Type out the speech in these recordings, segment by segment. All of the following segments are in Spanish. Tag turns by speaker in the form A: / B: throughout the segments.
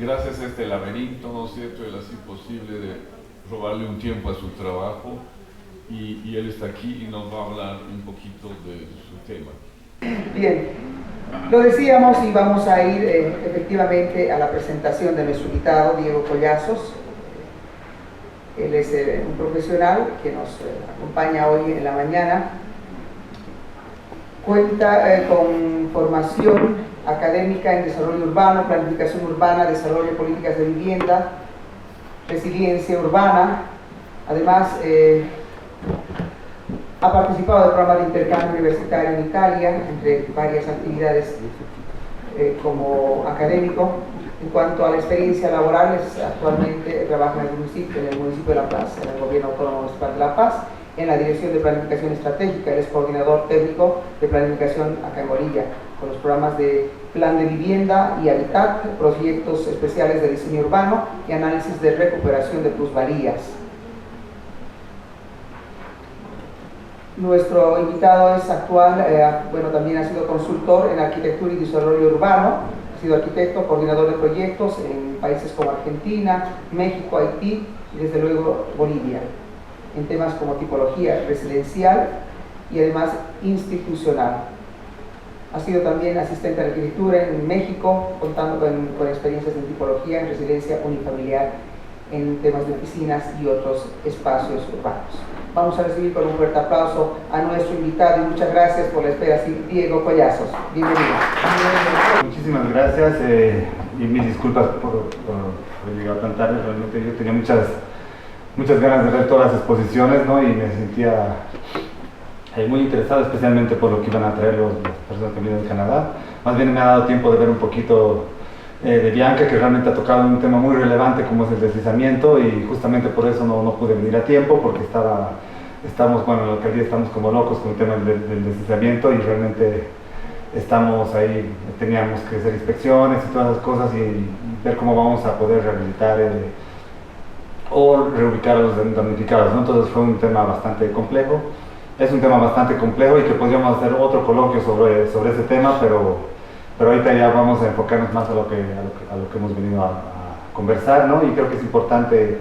A: gracias a este laberinto, ¿no es cierto?, él hace posible de robarle un tiempo a su trabajo y él está aquí y nos va a hablar un poquito de su tema.
B: Bien, lo decíamos y vamos a ir efectivamente a la presentación de nuestro invitado, Diego Collazos. Él es un profesional que nos acompaña hoy en la mañana. Cuenta con formación académica en desarrollo urbano, planificación urbana, desarrollo de políticas de vivienda, resiliencia urbana. Además, ha participado del programa de intercambio universitario en Italia, entre varias actividades como académico. En cuanto a la experiencia laboral, actualmente trabaja en el municipio de La Paz, en el Gobierno Autónomo Municipal de La Paz, en la Dirección de Planificación Estratégica. Él es coordinador técnico de planificación acá en Bolivia, con los programas de Plan de Vivienda y Hábitat, proyectos especiales de diseño urbano y análisis de recuperación de plusvalías. Nuestro invitado es actual, también ha sido consultor en arquitectura y desarrollo urbano, ha sido arquitecto, coordinador de proyectos en países como Argentina, México, Haití y desde luego Bolivia, en temas como tipología residencial y además institucional. Ha sido también asistente de arquitectura en México, contando con experiencias en tipología, en residencia unifamiliar, en temas de oficinas y otros espacios urbanos. Vamos a recibir con un fuerte aplauso a nuestro invitado y muchas gracias por la espera, Diego Collazos. Bienvenido.
C: Muchísimas gracias y mis disculpas por llegar tan tarde. Realmente yo tenía muchas ganas de ver todas las exposiciones, ¿no? Y me sentía muy interesado, especialmente por lo que iban a traer las personas que vienen de Canadá. Más bien me ha dado tiempo de ver un poquito de Bianca, que realmente ha tocado un tema muy relevante como es el deslizamiento, y justamente por eso no pude venir a tiempo, porque estamos, bueno, en la alcaldía estamos como locos con el tema del deslizamiento, y realmente estamos ahí, teníamos que hacer inspecciones y todas esas cosas y ver cómo vamos a poder rehabilitar o reubicar a los damnificados, ¿no? Entonces fue un tema bastante complejo, es un tema bastante complejo y que podríamos hacer otro coloquio sobre ese tema, pero ahorita ya vamos a enfocarnos más a lo que hemos venido a conversar, ¿no? Y creo que es importante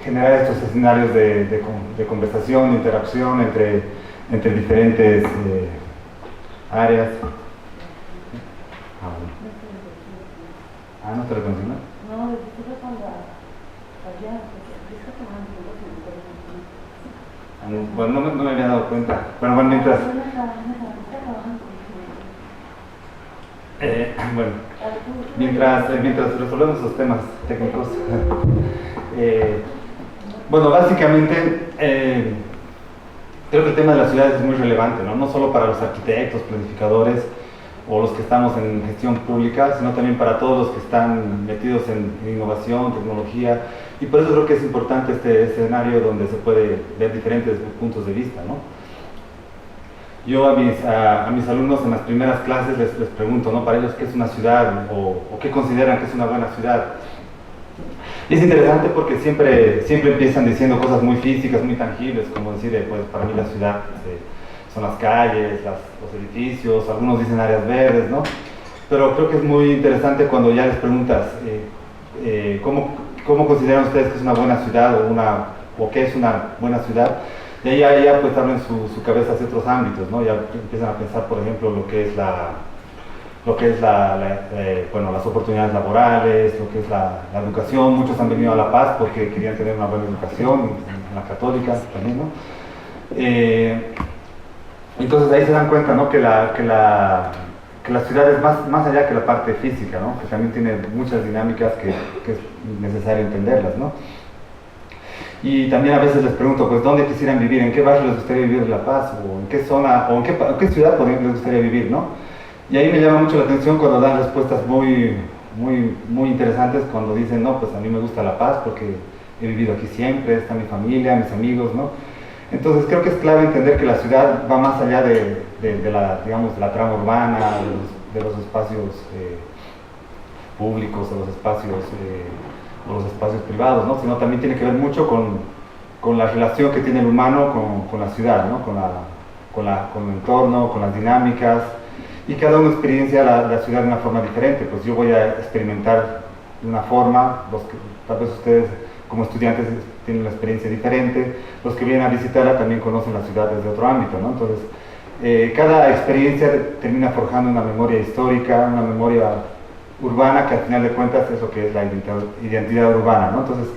C: generar estos escenarios de conversación, de interacción entre diferentes áreas. ¿No te lo mencionas?
D: No, estoy cuando allá,
C: bueno, no me había dado cuenta. Bueno, mientras... mientras resolvemos esos temas técnicos, bueno, básicamente creo que el tema de las ciudades es muy relevante, ¿no? No solo para los arquitectos, planificadores o los que estamos en gestión pública, sino también para todos los que están metidos en innovación, tecnología, y por eso creo que es importante este escenario donde se puede ver diferentes puntos de vista, ¿no? Yo a mis alumnos en las primeras clases les pregunto, ¿no?, para ellos qué es una ciudad o qué consideran que es una buena ciudad. Y es interesante porque siempre empiezan diciendo cosas muy físicas, muy tangibles, como decir, pues para mí la ciudad son las calles, los edificios, algunos dicen áreas verdes, ¿no? Pero creo que es muy interesante cuando ya les preguntas ¿cómo consideran ustedes que es una buena ciudad o qué es una buena ciudad? Y ahí ya pues abren su cabeza hacia otros ámbitos, ¿no? Ya empiezan a pensar, por ejemplo, lo que es las oportunidades laborales, lo que es la educación. Muchos han venido a La Paz porque querían tener una buena educación, en la católica también, ¿no? Entonces ahí se dan cuenta, ¿no?, que la ciudad es más allá que la parte física, ¿no?, que también tiene muchas dinámicas que es necesario entenderlas, ¿no? Y también a veces les pregunto, pues, ¿dónde quisieran vivir? ¿En qué barrio les gustaría vivir en La Paz? ¿O en qué zona? ¿O en qué ciudad les gustaría vivir, no? Y ahí me llama mucho la atención cuando dan respuestas muy interesantes, cuando dicen, no, pues a mí me gusta La Paz porque he vivido aquí siempre, está mi familia, mis amigos, ¿no? Entonces creo que es clave entender que la ciudad va más allá de la trama urbana, de los espacios públicos, o los espacios privados, ¿no? Sino también tiene que ver mucho con la relación que tiene el humano con la ciudad, ¿no? Con el entorno, con las dinámicas, y cada uno experiencia la ciudad de una forma diferente. Pues yo voy a experimentar una forma, tal vez ustedes como estudiantes tienen una experiencia diferente, los que vienen a visitarla también conocen la ciudad desde otro ámbito, ¿no? Entonces, cada experiencia termina forjando una memoria histórica, una memoria urbana, que al final de cuentas es lo que es la identidad urbana, ¿no? Entonces,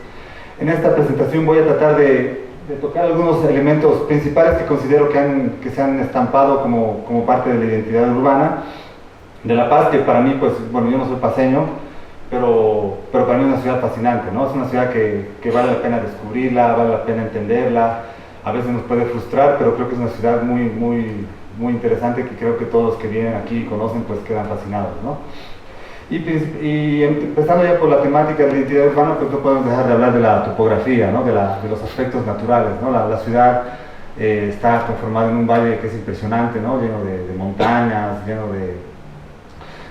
C: en esta presentación voy a tratar de tocar algunos elementos principales que considero que se han estampado como parte de la identidad urbana de La Paz, que para mí, pues, bueno, yo no soy paseño, pero para mí es una ciudad fascinante, ¿no? Es una ciudad que vale la pena descubrirla, vale la pena entenderla, a veces nos puede frustrar, pero creo que es una ciudad muy interesante, que creo que todos los que vienen aquí y conocen, pues quedan fascinados, ¿no? Y empezando ya por la temática de la identidad urbana, pues no podemos dejar de hablar de la topografía, ¿no? de los aspectos naturales, ¿no? La ciudad está conformada en un valle que es impresionante, ¿no? Lleno de montañas, lleno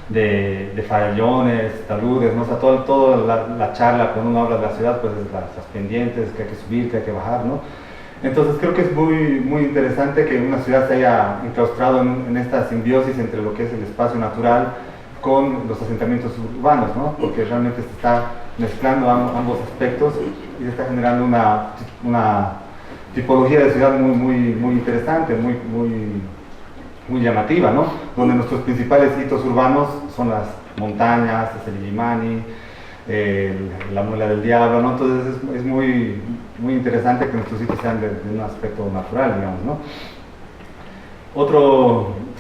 C: de farallones, taludes, ¿no? O sea, toda la charla cuando uno habla de la ciudad, pues es las pendientes que hay que subir, que hay que bajar, ¿no? Entonces creo que es muy interesante que una ciudad se haya enclaustrado en esta simbiosis entre lo que es el espacio natural con los asentamientos urbanos, ¿no? Porque realmente se está mezclando ambos aspectos y se está generando una tipología de ciudad muy interesante, muy llamativa, ¿no? Donde nuestros principales hitos urbanos son las montañas, es el Illimani, la Muela del Diablo, ¿no? Entonces es muy interesante que nuestros sitios sean de un aspecto natural, digamos, ¿no?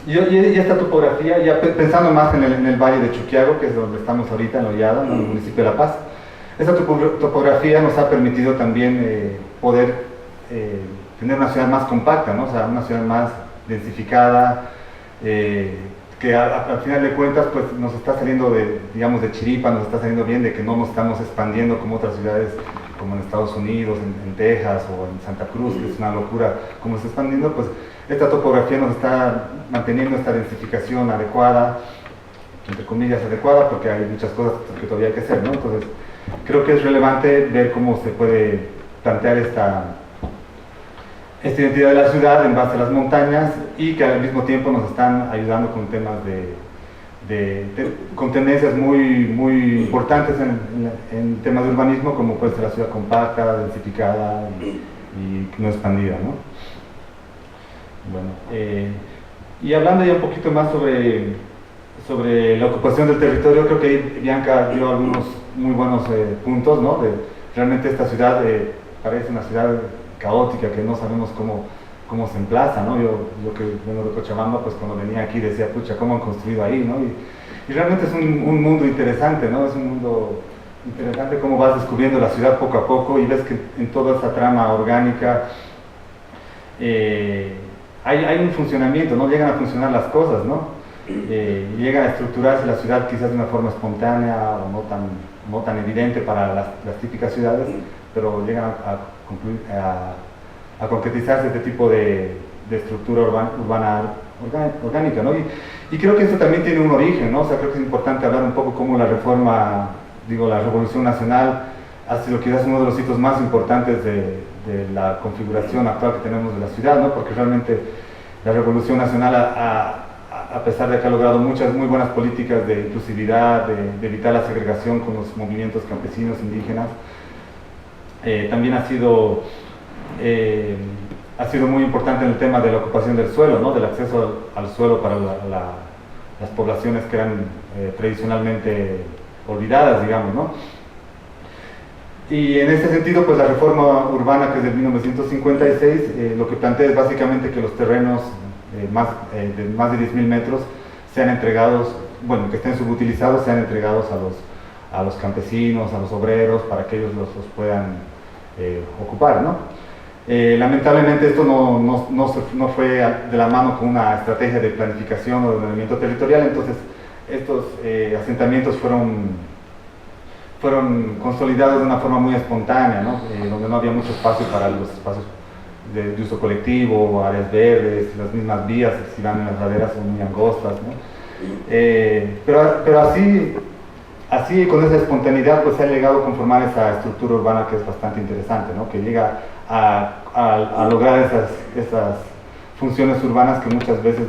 C: Y esta topografía, ya pensando más en el Valle de Chuquiago, que es donde estamos ahorita, en Ollada, en el municipio de La Paz, esta topografía nos ha permitido también poder tener una ciudad más compacta, ¿no? O sea, una ciudad más densificada, que al final de cuentas pues nos está saliendo de chiripa, nos está saliendo bien de que no nos estamos expandiendo como otras ciudades como en Estados Unidos, en Texas o en Santa Cruz, que es una locura como se está expandiendo. Pues esta topografía nos está manteniendo esta densificación adecuada, entre comillas adecuada, porque hay muchas cosas que todavía hay que hacer, ¿no? Entonces creo que es relevante ver cómo se puede plantear esta identidad de la ciudad en base a las montañas, y que al mismo tiempo nos están ayudando con temas con tendencias muy importantes en temas de urbanismo, como puede ser la ciudad compacta, densificada y no expandida, ¿no? Bueno, y hablando ya un poquito más sobre la ocupación del territorio, creo que ahí Bianca dio algunos muy buenos puntos, ¿no? Realmente esta ciudad parece una ciudad caótica, que no sabemos cómo se emplaza, ¿no? Yo que vengo de Cochabamba, pues cuando venía aquí decía, pucha, ¿cómo han construido ahí, no? Y realmente es un mundo interesante, ¿no? Es un mundo interesante cómo vas descubriendo la ciudad poco a poco, y ves que en toda esa trama orgánica hay un funcionamiento, ¿no? Llegan a funcionar las cosas, ¿no? Llega a estructurarse la ciudad quizás de una forma espontánea o no tan evidente para las típicas ciudades, pero llegan a concretizarse este tipo de estructura urbana orgánica, ¿no? Y creo que esto también tiene un origen, ¿no? O sea, creo que es importante hablar un poco cómo la Revolución Nacional ha sido quizás uno de los hitos más importantes de la configuración actual que tenemos de la ciudad, ¿no? Porque realmente la Revolución Nacional, a pesar de que ha logrado muchas muy buenas políticas de inclusividad, de evitar la segregación con los movimientos campesinos, indígenas, también ha sido muy importante en el tema de la ocupación del suelo, ¿no? Del acceso al suelo para las poblaciones que eran tradicionalmente olvidadas, digamos, ¿no? Y en ese sentido, pues la reforma urbana, que es de 1956, lo que plantea es básicamente que los terrenos de más de 10.000 metros sean entregados, bueno, que estén subutilizados, sean entregados a los campesinos, a los obreros, para que ellos los puedan ocupar, ¿no? Lamentablemente esto no fue de la mano con una estrategia de planificación o de ordenamiento territorial. Entonces estos asentamientos fueron consolidados de una forma muy espontánea, ¿no? Donde no había mucho espacio para los espacios de uso colectivo, áreas verdes, las mismas vías, si van en las laderas, son muy angostas, ¿no? Pero así con esa espontaneidad, pues se ha llegado a conformar esa estructura urbana que es bastante interesante, ¿no? Que llega a lograr esas funciones urbanas que muchas veces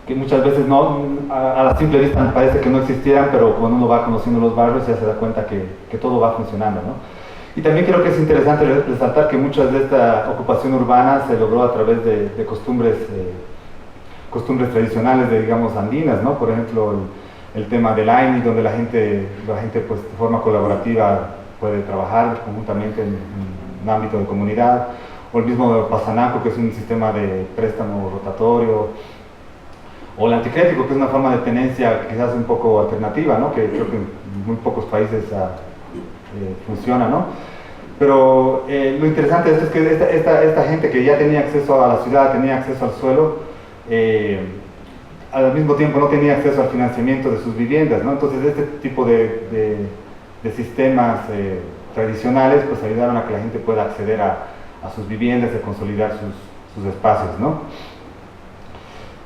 C: que muchas veces no, a la simple vista parece que no existieran, pero cuando uno va conociendo los barrios ya se da cuenta que todo va funcionando, ¿no? Y también creo que es interesante resaltar que muchas de esta ocupación urbana se logró a través de costumbres tradicionales, digamos, andinas, ¿no? Por ejemplo, el tema del AINI, donde la gente pues, de forma colaborativa puede trabajar conjuntamente en un ámbito de comunidad, o el mismo Pasanaco, que es un sistema de préstamo rotatorio, o el anticrético, que es una forma de tenencia quizás un poco alternativa, ¿no? Que creo que en muy pocos países funciona, ¿no? Pero lo interesante de esto es que esta gente que ya tenía acceso a la ciudad, tenía acceso al suelo, al mismo tiempo no tenía acceso al financiamiento de sus viviendas, ¿no? Entonces este tipo de sistemas tradicionales pues ayudaron a que la gente pueda acceder a sus viviendas, a consolidar sus espacios, ¿no?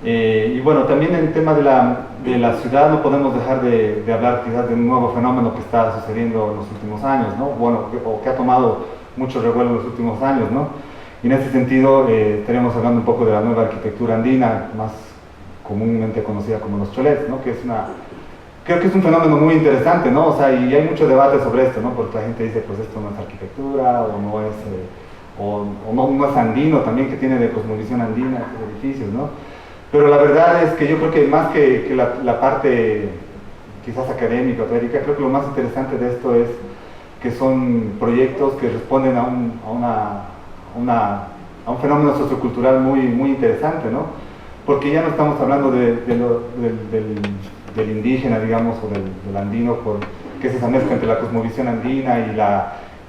C: Y bueno, también en el tema de la ciudad no podemos dejar de hablar quizás de un nuevo fenómeno que está sucediendo en los últimos años, ¿no? Bueno, o que ha tomado mucho revuelo en los últimos años, ¿no? Y en ese sentido estaremos hablando un poco de la nueva arquitectura andina, más comúnmente conocida como los cholets, ¿no? Que creo que es un fenómeno muy interesante, ¿no? O sea, y hay mucho debate sobre esto, ¿no? Porque la gente dice, pues esto no es arquitectura, o no es, no es andino también, que tiene de cosmovisión andina estos edificios, ¿no? Pero la verdad es que yo creo que más que la parte quizás académica o teórica, creo que lo más interesante de esto es que son proyectos que responden a un fenómeno sociocultural muy interesante, ¿no? Porque ya no estamos hablando del indígena, digamos, o del andino, que es esa mezcla entre la cosmovisión andina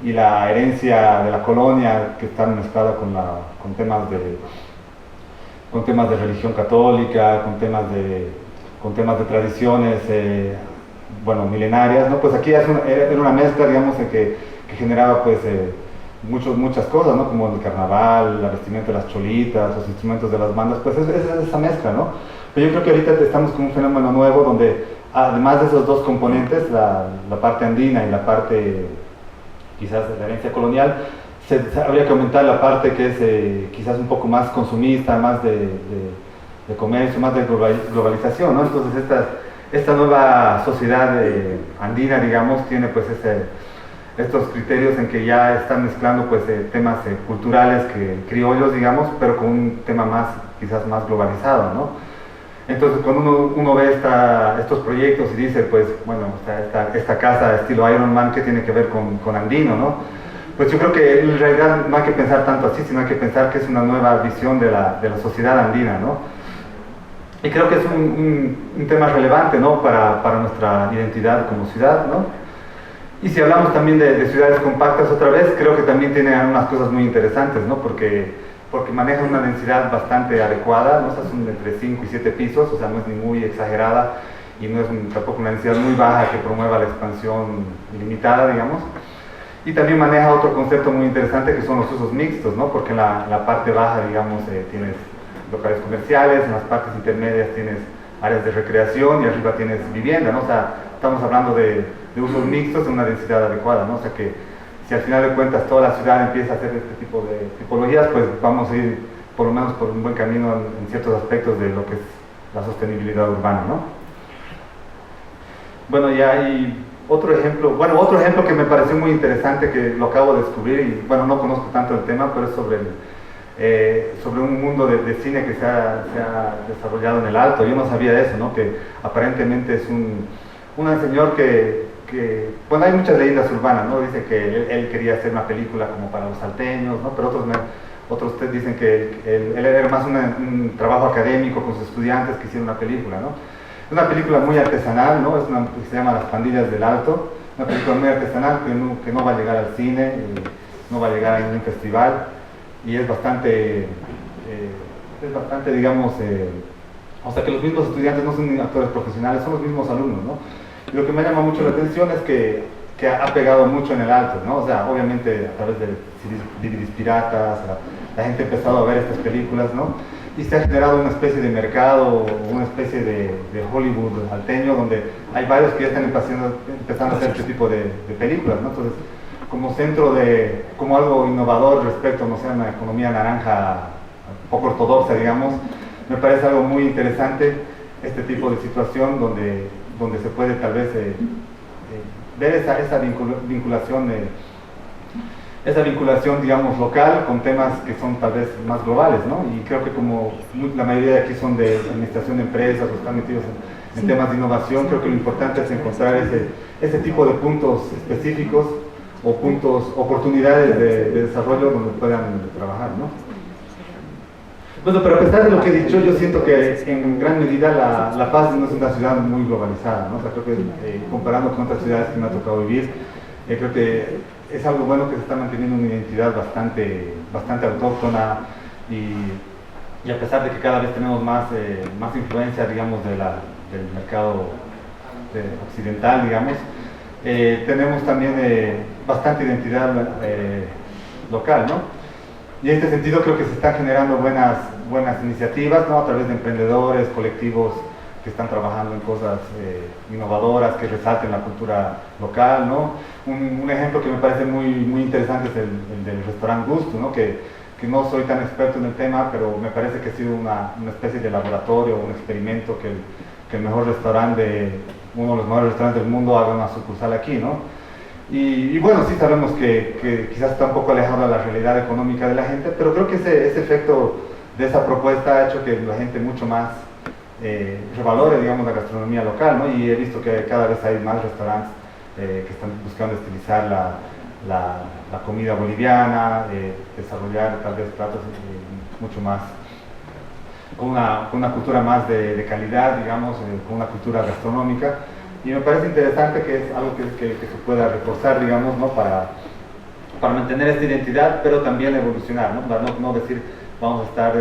C: y la herencia de la colonia, que está mezclada con temas de religión católica, con temas de tradiciones, bueno, milenarias, ¿no? Pues aquí era una mezcla, digamos, que generaba, pues, muchas cosas, ¿no? Como el carnaval, la vestimenta de las cholitas, los instrumentos de las bandas, pues es esa mezcla, ¿no? Pero yo creo que ahorita estamos con un fenómeno nuevo donde, además de esos dos componentes, la parte andina y la parte, quizás, de la herencia colonial, habría que aumentar la parte que es quizás un poco más consumista, más de comercio, más de globalización, ¿no? Entonces esta nueva sociedad andina, digamos, tiene pues estos criterios en que ya están mezclando pues temas culturales criollos, digamos, pero con un tema quizás más globalizado, ¿no? Entonces cuando uno ve estos proyectos y dice, pues, bueno, esta casa estilo Iron Man, ¿qué tiene que ver con andino, no? Pues yo creo que en realidad no hay que pensar tanto así, sino hay que pensar que es una nueva visión de la sociedad andina, ¿no? Y creo que es un tema relevante, ¿no? Para nuestra identidad como ciudad, ¿no? Y si hablamos también de ciudades compactas otra vez, creo que también tiene unas cosas muy interesantes, ¿no? Porque maneja una densidad bastante adecuada, ¿no? O sea, son entre 5 y 7 pisos, o sea, no es ni muy exagerada y no es tampoco una densidad muy baja que promueva la expansión ilimitada, digamos. Y también maneja otro concepto muy interesante que son los usos mixtos, ¿no? Porque en la parte baja, digamos, tienes locales comerciales, en las partes intermedias tienes áreas de recreación y arriba tienes vivienda, ¿no? O sea, estamos hablando de usos mixtos en una densidad adecuada, ¿no? O sea que si al final de cuentas toda la ciudad empieza a hacer este tipo de tipologías, pues vamos a ir por lo menos por un buen camino en ciertos aspectos de lo que es la sostenibilidad urbana, ¿no? Bueno, ya hay otro ejemplo que me pareció muy interesante, que lo acabo de descubrir y bueno, no conozco tanto el tema, pero es sobre un mundo de cine que se ha desarrollado en el Alto. Yo no sabía de eso, ¿no? Que aparentemente es un señor que bueno, hay muchas leyendas urbanas, ¿no? Dice que él quería hacer una película como para los salteños, ¿no? Pero otros dicen que él era más un trabajo académico con sus estudiantes que hicieron una película, ¿no? Es una película muy artesanal, ¿no? Que se llama Las Pandillas del Alto, una película muy artesanal que no va a llegar al cine, no va a llegar a ningún festival y es bastante, digamos, o sea que los mismos estudiantes no son actores profesionales, son los mismos alumnos, ¿no? Y lo que me llama mucho la atención es que ha pegado mucho en el Alto, ¿no? O sea, obviamente a través de DVDs piratas, la gente ha empezado a ver estas películas, ¿no? Y se ha generado una especie de mercado, una especie de Hollywood alteño, donde hay varios que ya están empezando a hacer este tipo de películas, ¿no? Entonces, como algo innovador respecto, no sé, a una economía naranja poco ortodoxa, digamos, me parece algo muy interesante este tipo de situación donde se puede tal vez ver esa vinculación, digamos, local con temas que son tal vez más globales, ¿no? Y creo que como la mayoría de aquí son de administración de empresas o están metidos en temas de innovación, creo que lo importante es encontrar ese tipo de puntos específicos o oportunidades de desarrollo donde puedan trabajar, ¿no? Bueno, pero a pesar de lo que he dicho, yo siento que en gran medida La Paz no es una ciudad muy globalizada, ¿no? O sea, creo que comparando con otras ciudades que me ha tocado vivir, creo que es algo bueno que se está manteniendo una identidad bastante autóctona y a pesar de que cada vez tenemos más influencia, digamos, del mercado occidental, digamos, tenemos también bastante identidad local, ¿no? Y en este sentido creo que se están generando buenas iniciativas, ¿no? A través de emprendedores, colectivos que están trabajando en cosas innovadoras, que resalten la cultura local, ¿no? Un ejemplo que me parece muy interesante es el del restaurante Gusto, ¿no? Que no soy tan experto en el tema, pero me parece que ha sido una especie de laboratorio, un experimento que el mejor restaurante, uno de los mejores restaurantes del mundo haga una sucursal aquí, ¿no? Y bueno, sí sabemos que quizás está un poco alejado de la realidad económica de la gente, pero creo que ese efecto de esa propuesta ha hecho que la gente mucho más revalore, digamos, la gastronomía local, ¿no? Y he visto que cada vez hay más restaurantes que están buscando estilizar la comida boliviana, desarrollar tal vez platos mucho más, con una cultura más de calidad, digamos, con una cultura gastronómica. Y me parece interesante que es algo que se pueda reforzar, digamos, ¿no? para mantener esta identidad, pero también evolucionar, ¿no? No decir vamos a estar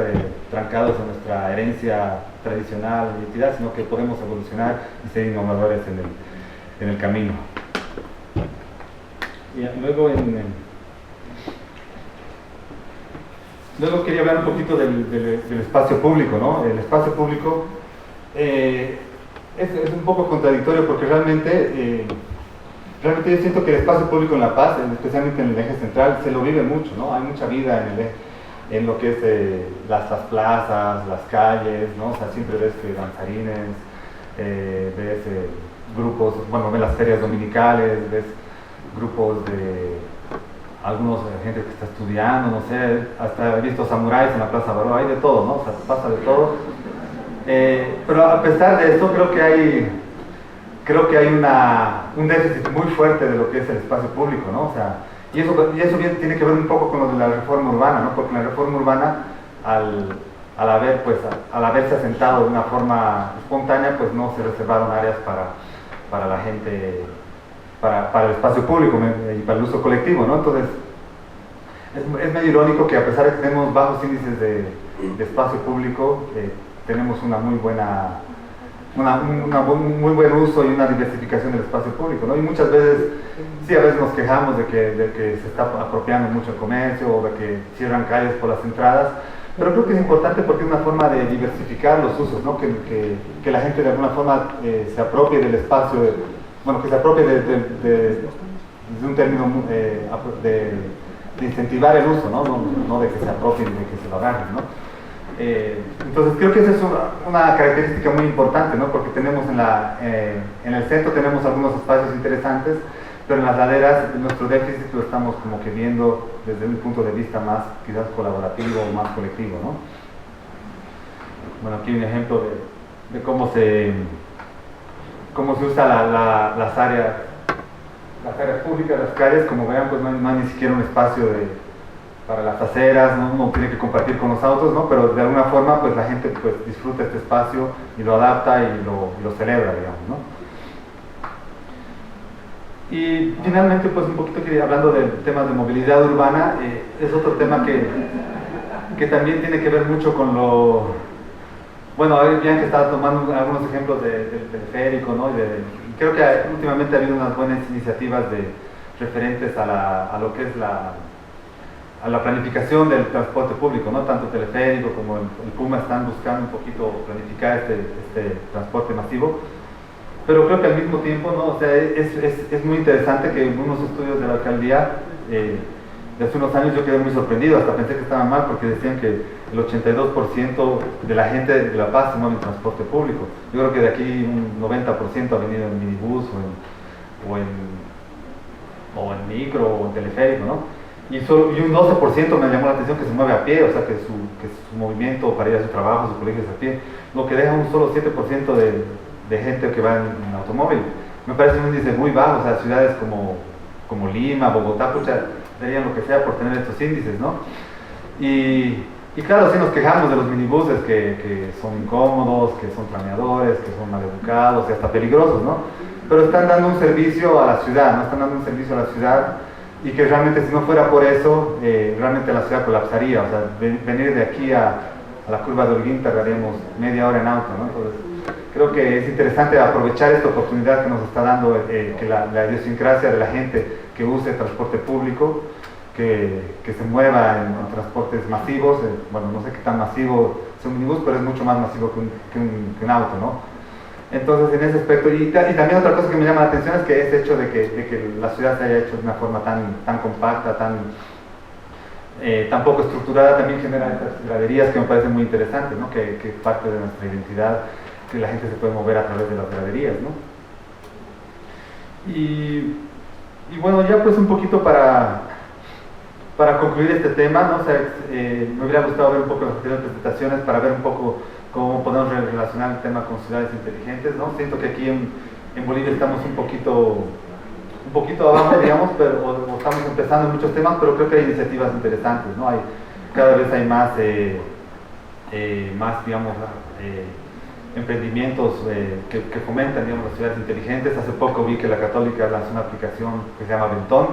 C: trancados en nuestra herencia tradicional de identidad, sino que podemos evolucionar y ser innovadores en el camino. Y luego, luego quería hablar un poquito del espacio público, ¿no? El espacio público es un poco contradictorio porque realmente yo siento que el espacio público en La Paz, especialmente en el eje central, se lo vive mucho, ¿no? Hay mucha vida en lo que es las plazas, las calles, ¿no? O sea, siempre ves danzarines, ves grupos, bueno, ves las ferias dominicales, ves grupos de algunos gente que está estudiando, no sé, hasta he visto samuráis en la Plaza Baró, hay de todo, ¿no? O sea, pasa de todo. Pero a pesar de eso, creo que hay un déficit muy fuerte de lo que es el espacio público, ¿no? O sea, y eso bien tiene que ver un poco con lo de la reforma urbana, ¿no? Porque la reforma urbana, al haberse asentado de una forma espontánea, pues no se reservaron áreas para la gente, para el espacio público y para el uso colectivo, ¿no? Entonces, es medio irónico que a pesar de que tenemos bajos índices de espacio público, tenemos un muy buen uso y una diversificación del espacio público, ¿no? Y muchas veces, sí, a veces nos quejamos de que se está apropiando mucho el comercio o de que cierran calles por las entradas, pero creo que es importante porque es una forma de diversificar los usos, ¿no? Que la gente de alguna forma se apropie del espacio, que se apropie de un término de incentivar el uso, no de que se apropien, de que se lo agarren, ¿no? Entonces creo que esa es una característica muy importante, ¿no? Porque tenemos en el centro tenemos algunos espacios interesantes, pero en las laderas nuestro déficit lo estamos como que viendo desde un punto de vista más quizás colaborativo o más colectivo, ¿no? Bueno, aquí un ejemplo de cómo se usa las áreas públicas, las calles. Como vean, pues no hay ni siquiera un espacio para las aceras, ¿no? Uno tiene que compartir con los autos, ¿no? Pero de alguna forma pues la gente pues disfruta este espacio y lo adapta y lo celebra, digamos, ¿no? Y finalmente, pues un poquito hablando de temas de movilidad urbana, es otro tema que también tiene que ver mucho con bueno, bien que estaba tomando algunos ejemplos del teleférico, ¿no? Y creo que últimamente ha habido unas buenas iniciativas referentes a lo que es a la planificación del transporte público, ¿no? Tanto teleférico como el Puma están buscando un poquito planificar este transporte masivo. Pero creo que al mismo tiempo, ¿no? O sea, es muy interesante que en unos estudios de la alcaldía de hace unos años yo quedé muy sorprendido, hasta pensé que estaban mal porque decían que el 82% de la gente de La Paz se mueve en transporte público. Yo creo que de aquí un 90% ha venido en minibús o en micro o en teleférico, ¿no? Y un 12% me llamó la atención que se mueve a pie, o sea que su movimiento para ir a su trabajo, a su colegio es a pie, lo que deja un solo 7% de gente que va en automóvil. Me parece un índice muy bajo, o sea, ciudades como Lima, Bogotá, pucha, darían lo que sea por tener estos índices, ¿no? Y claro, sí nos quejamos de los minibuses que son incómodos, que son planeadores, que son maleducados y hasta peligrosos, ¿no? Pero están dando un servicio a la ciudad, ¿no? Están dando un servicio a la ciudad y que realmente si no fuera por eso, realmente la ciudad colapsaría. O sea, venir de aquí a la curva de Holguín tardaríamos media hora en auto, ¿no? Entonces, creo que es interesante aprovechar esta oportunidad que nos está dando que la idiosincrasia de la gente que use transporte público, que se mueva en transportes masivos. Bueno, no sé qué tan masivo es un minibús, pero es mucho más masivo que un auto, ¿no? Entonces, en ese aspecto, y también otra cosa que me llama la atención es que ese hecho de que la ciudad se haya hecho de una forma tan compacta, tan poco estructurada, también genera estas graderías que me parecen muy interesantes, ¿no? Que parte de nuestra identidad, que la gente se puede mover a través de las graderías, ¿no? Y bueno, ya pues un poquito para concluir este tema, ¿no? O sea, me hubiera gustado ver un poco las anteriores presentaciones para ver un poco cómo podemos relacionar el tema con ciudades inteligentes, ¿no? Siento que aquí en Bolivia estamos un poquito abajo, digamos, o estamos empezando en muchos temas, pero creo que hay iniciativas interesantes, ¿no? Cada vez hay más, digamos, emprendimientos que fomentan, digamos, las ciudades inteligentes. Hace poco vi que la Católica lanzó una aplicación que se llama Ventón.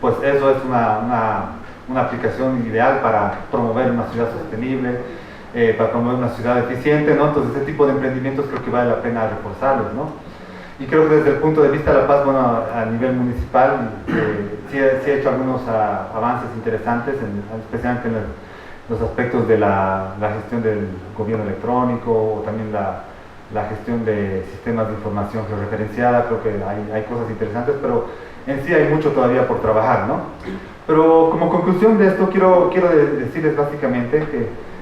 C: Pues eso es una aplicación ideal para promover una ciudad sostenible, para promover una ciudad eficiente, ¿no? Entonces ese tipo de emprendimientos creo que vale la pena reforzarlos, ¿no? Y creo que desde el punto de vista de La Paz, bueno, a nivel municipal, sí ha hecho algunos avances interesantes, especialmente en los aspectos de la gestión del gobierno electrónico, o también la gestión de sistemas de información georreferenciada. Creo que hay cosas interesantes, pero en sí hay mucho todavía por trabajar, ¿no? Pero como conclusión de esto quiero decirles básicamente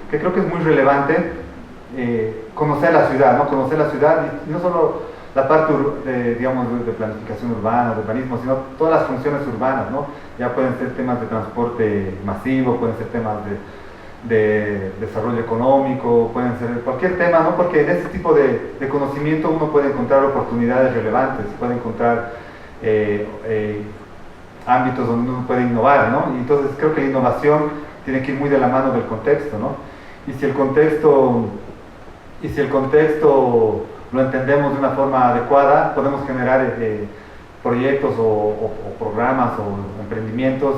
C: que creo que es muy relevante conocer la ciudad, ¿no? Conocer la ciudad, y no solo la parte, digamos, de planificación urbana, de urbanismo, sino todas las funciones urbanas, ¿no? Ya pueden ser temas de transporte masivo, pueden ser temas de desarrollo económico, pueden ser cualquier tema, ¿no? Porque en ese tipo de conocimiento uno puede encontrar oportunidades relevantes, puede encontrar ámbitos donde uno puede innovar, ¿no? Y entonces creo que la innovación tiene que ir muy de la mano del contexto, ¿no? Y si el contexto lo entendemos de una forma adecuada, podemos generar proyectos o programas o emprendimientos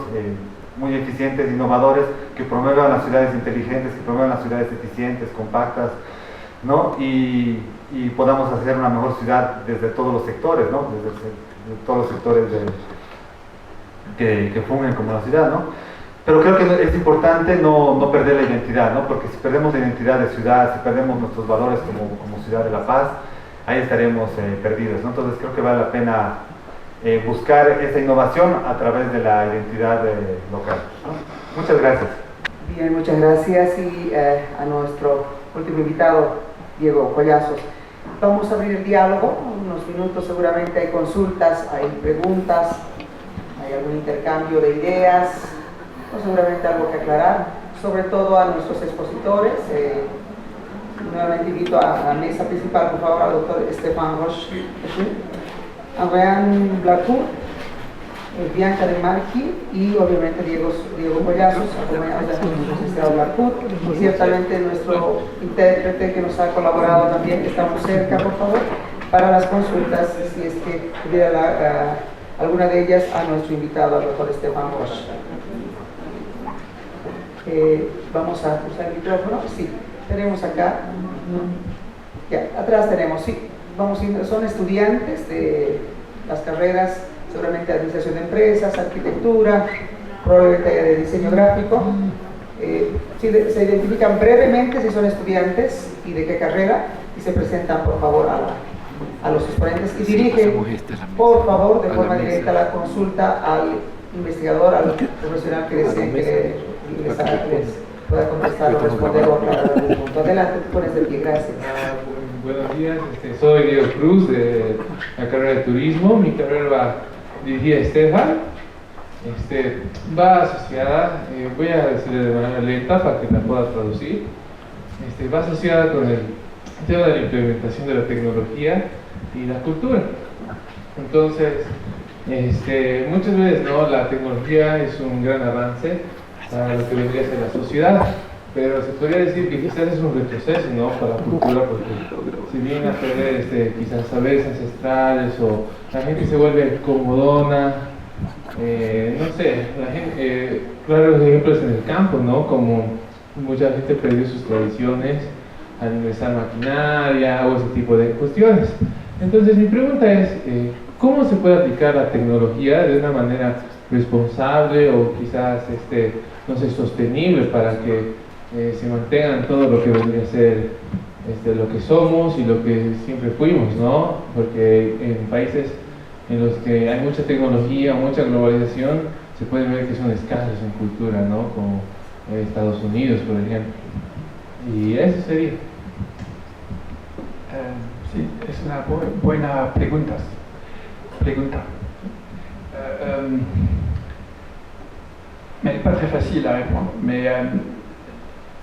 C: muy eficientes, innovadores, que promuevan las ciudades inteligentes, que promuevan las ciudades eficientes, compactas, ¿no? Y podamos hacer una mejor ciudad desde todos los sectores, ¿no? Desde todos los sectores que fungen como la ciudad, ¿no? Pero creo que es importante no perder la identidad, ¿no? Porque si perdemos la identidad de ciudad, si perdemos nuestros valores como ciudad de La Paz, ahí estaremos perdidos, ¿no? Entonces creo que vale la pena buscar esa innovación a través de la identidad local, ¿no? Muchas gracias.
B: Bien, muchas gracias, y a nuestro último invitado, Diego Collazos. Vamos a abrir el diálogo, unos minutos seguramente hay consultas, hay preguntas, hay algún intercambio de ideas, o seguramente algo que aclarar, sobre todo a nuestros expositores. Nuevamente invito a la mesa principal, por favor, al doctor Stéphane Roche, Andréane Blacourt, Bianca De Marchi y obviamente Diego Collazos, acompañados de nuestro licenciado Blacourt, y ciertamente nuestro intérprete que nos ha colaborado también. Estamos cerca, por favor, para las consultas, si es que hubiera alguna de ellas, a nuestro invitado, al doctor Stéphane Roche. Vamos a usar el micrófono. Sí, tenemos acá, ya, atrás tenemos, sí, son estudiantes de las carreras, seguramente administración de empresas, arquitectura, probablemente de diseño gráfico. Se identifican brevemente si son estudiantes y de qué carrera, y se presentan, por favor, a los exponentes, y dirigen, por favor, de forma directa la consulta al investigador, al profesional que les pueda contestar o responder o aclarar algún punto. Adelante, te pones de pie, gracias.
E: Buenos días, soy Diego Cruz de la carrera de turismo. Mi carrera va dirigida a Estefan. Va asociada, voy a decirle de manera lenta para que la pueda traducir. Va asociada con el tema de la implementación de la tecnología y la cultura. Entonces, muchas veces la tecnología es un gran avance para lo que vendría a ser la sociedad, pero se podría decir que quizás es un retroceso para la cultura, porque si bien a perder quizás saberes ancestrales o la gente se vuelve comodona, no sé, la gente, claros ejemplos en el campo, como mucha gente perdió sus tradiciones al ingresar maquinaria o ese tipo de cuestiones. Entonces mi pregunta es, ¿cómo se puede aplicar la tecnología de una manera responsable o quizás, no sé, sostenible para que se mantengan todo lo que vendría a ser lo que somos y lo que siempre fuimos, ¿no? Porque en países en los que hay mucha tecnología, mucha globalización, se puede ver que son escasos en cultura, ¿no? Como Estados Unidos, por ejemplo. Y eso sería.
F: Sí, es una buena pregunta. Mais elle n'est pas très facile à répondre. Mais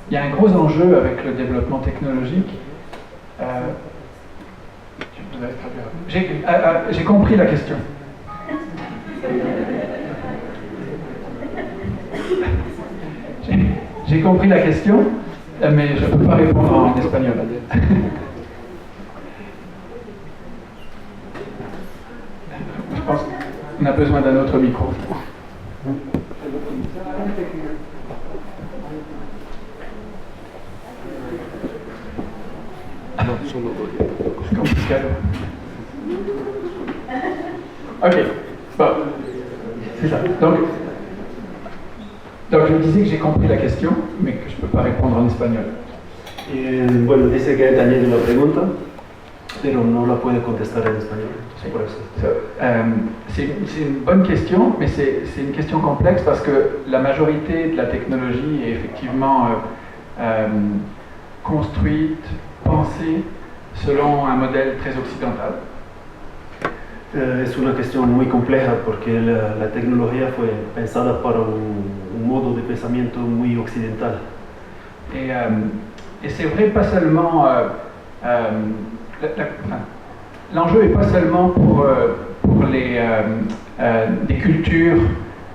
F: il y a un gros enjeu avec le développement technologique. J'ai compris la question. J'ai compris la question, mais je ne peux pas répondre en espagnol. Je pense qu'on a besoin d'un autre micro. C'est compliqué. Ok, bon, c'est ça. Donc je disais que j'ai compris la question, mais que je ne peux pas répondre en espagnol.
G: Bueno, dice que ha entendido la pregunta, pero no la puede contestar en español. C'est pour ça.
F: C'est une bonne question, mais c'est une question complexe parce que la majorité de la technologie est effectivement construite, pensée selon un modèle très occidental.
G: Es una cuestión muy compleja porque la tecnología fue pensada para un modo de pensamiento muy occidental.
F: Et c'est vrai pas seulement l'enjeu n'est pas seulement pour des cultures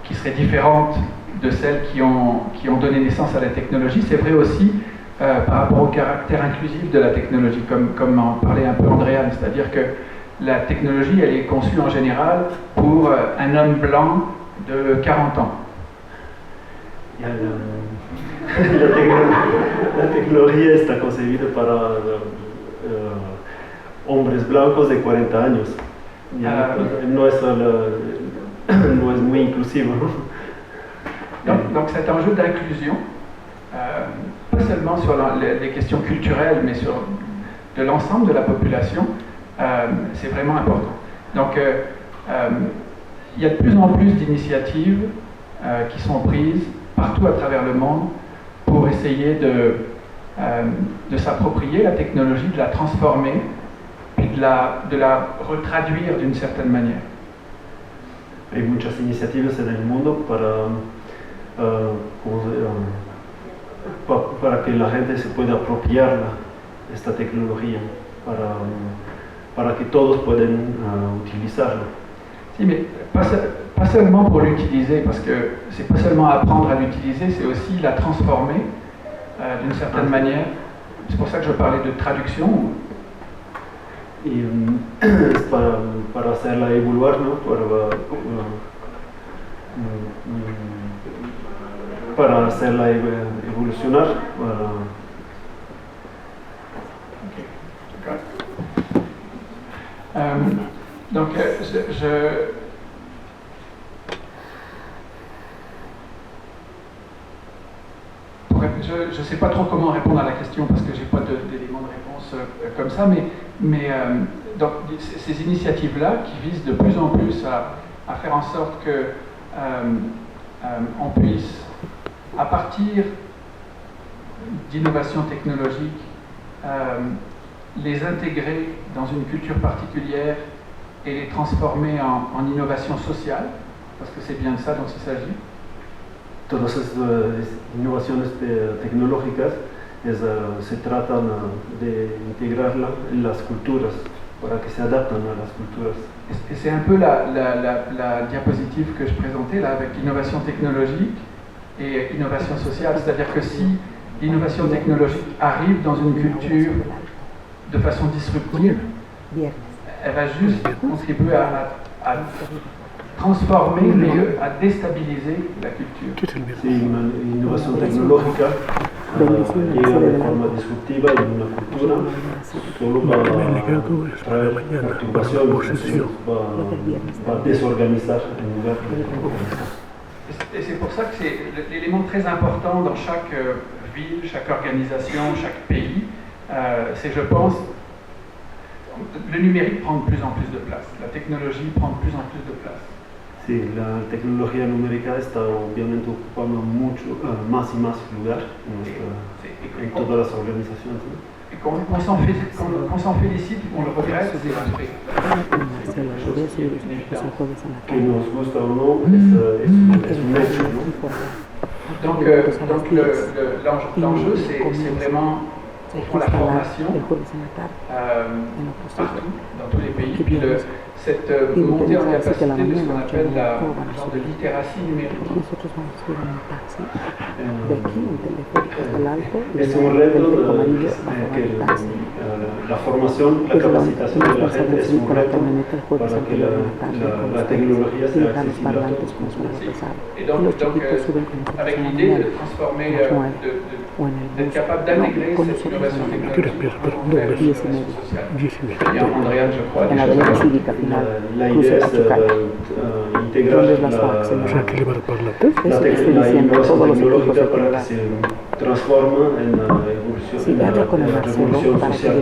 F: qui seraient différentes de celles qui ont donné naissance à la technologie, c'est vrai aussi par rapport au caractère inclusif de la technologie, comme en parlait un peu Andréane, c'est-à-dire que la technologie, elle est conçue en général pour un homme blanc de 40 ans.
G: La tecnología está concebida para hombres blancos de 40 años. No es muy inclusivo.
F: Donc cet enjeu d'inclusion, pas seulement sur les questions culturelles, mais sur de l'ensemble de la population, c'est vraiment important. Donc il y a de plus en plus d'initiatives qui sont prises partout à travers le monde pour essayer de s'approprier la technologie, de la transformer et de la retraduire d'une certaine manière.
G: Hay muchas iniciativas en el mundo para que la gente se pueda apropiar esta tecnología, para que todos puedan utilizarla.
F: Si, mais pas seulement pour l'utiliser, parce que c'est pas seulement apprendre à l'utiliser, c'est aussi la transformer d'une certaine manière. C'est pour ça que je parlais de traduction.
G: Y es para hacerla evoluar, ¿no? Para hacerla evolucionar.
F: Donc je ne sais pas trop comment répondre à la question parce que je n'ai pas d'éléments de réponse comme ça, mais donc, ces initiatives-là qui visent de plus en plus à faire en sorte que on puisse, à partir d'innovation technologique, les intégrer dans une culture particulière et les transformer en innovation sociale, parce que c'est bien de ça dont il s'agit.
G: Todas estas innovaciones tecnológicas se tratan de integrarla en las culturas para que se adapten a las culturas.
F: Et c'est un peu la diapositive que je présentais là, avec innovation technologique et innovation sociale. C'est-à-dire que si l'innovation technologique arrive dans une culture de façon disruptive, elle va juste contribuer à transformer, mais à déstabiliser la culture.
G: Si una innovación tecnológica llega de forma disruptiva en una cultura, solo va a traer perturbación, va a desorganizar en lugar de...
F: Et c'est pour ça que c'est l'élément très important dans chaque ville, chaque organisation, chaque pays, c'est, je pense, le numérique prend de plus en plus de place, la technologie prend de plus en plus de place.
G: Sí, la tecnología numérica está obviamente ocupando mucho más y más lugar en todas las organizaciones.
F: Et qu'on s'en félicite, qu'on le regrette, c'est un fait.
G: Que nos gusta o no, es un hecho, ¿no?
F: Donc l'enjeu, c'est vraiment pour la formation partout, dans tous les pays. Puis cette montée en capacité de ce qu'on appelle la genre de littératie numérique.
G: Es un reto que la formación, la capacitación de la gente es un reto para que la tecnología sea accesible a todos.
F: Et donc avec l'idée de transformer, d'être capable d'intégrer cette innovation technologique dans la innovation sociale. Et Andréane, je crois,
G: la idea es integrar la innovación tecnológica para que se transforme en la revolución social.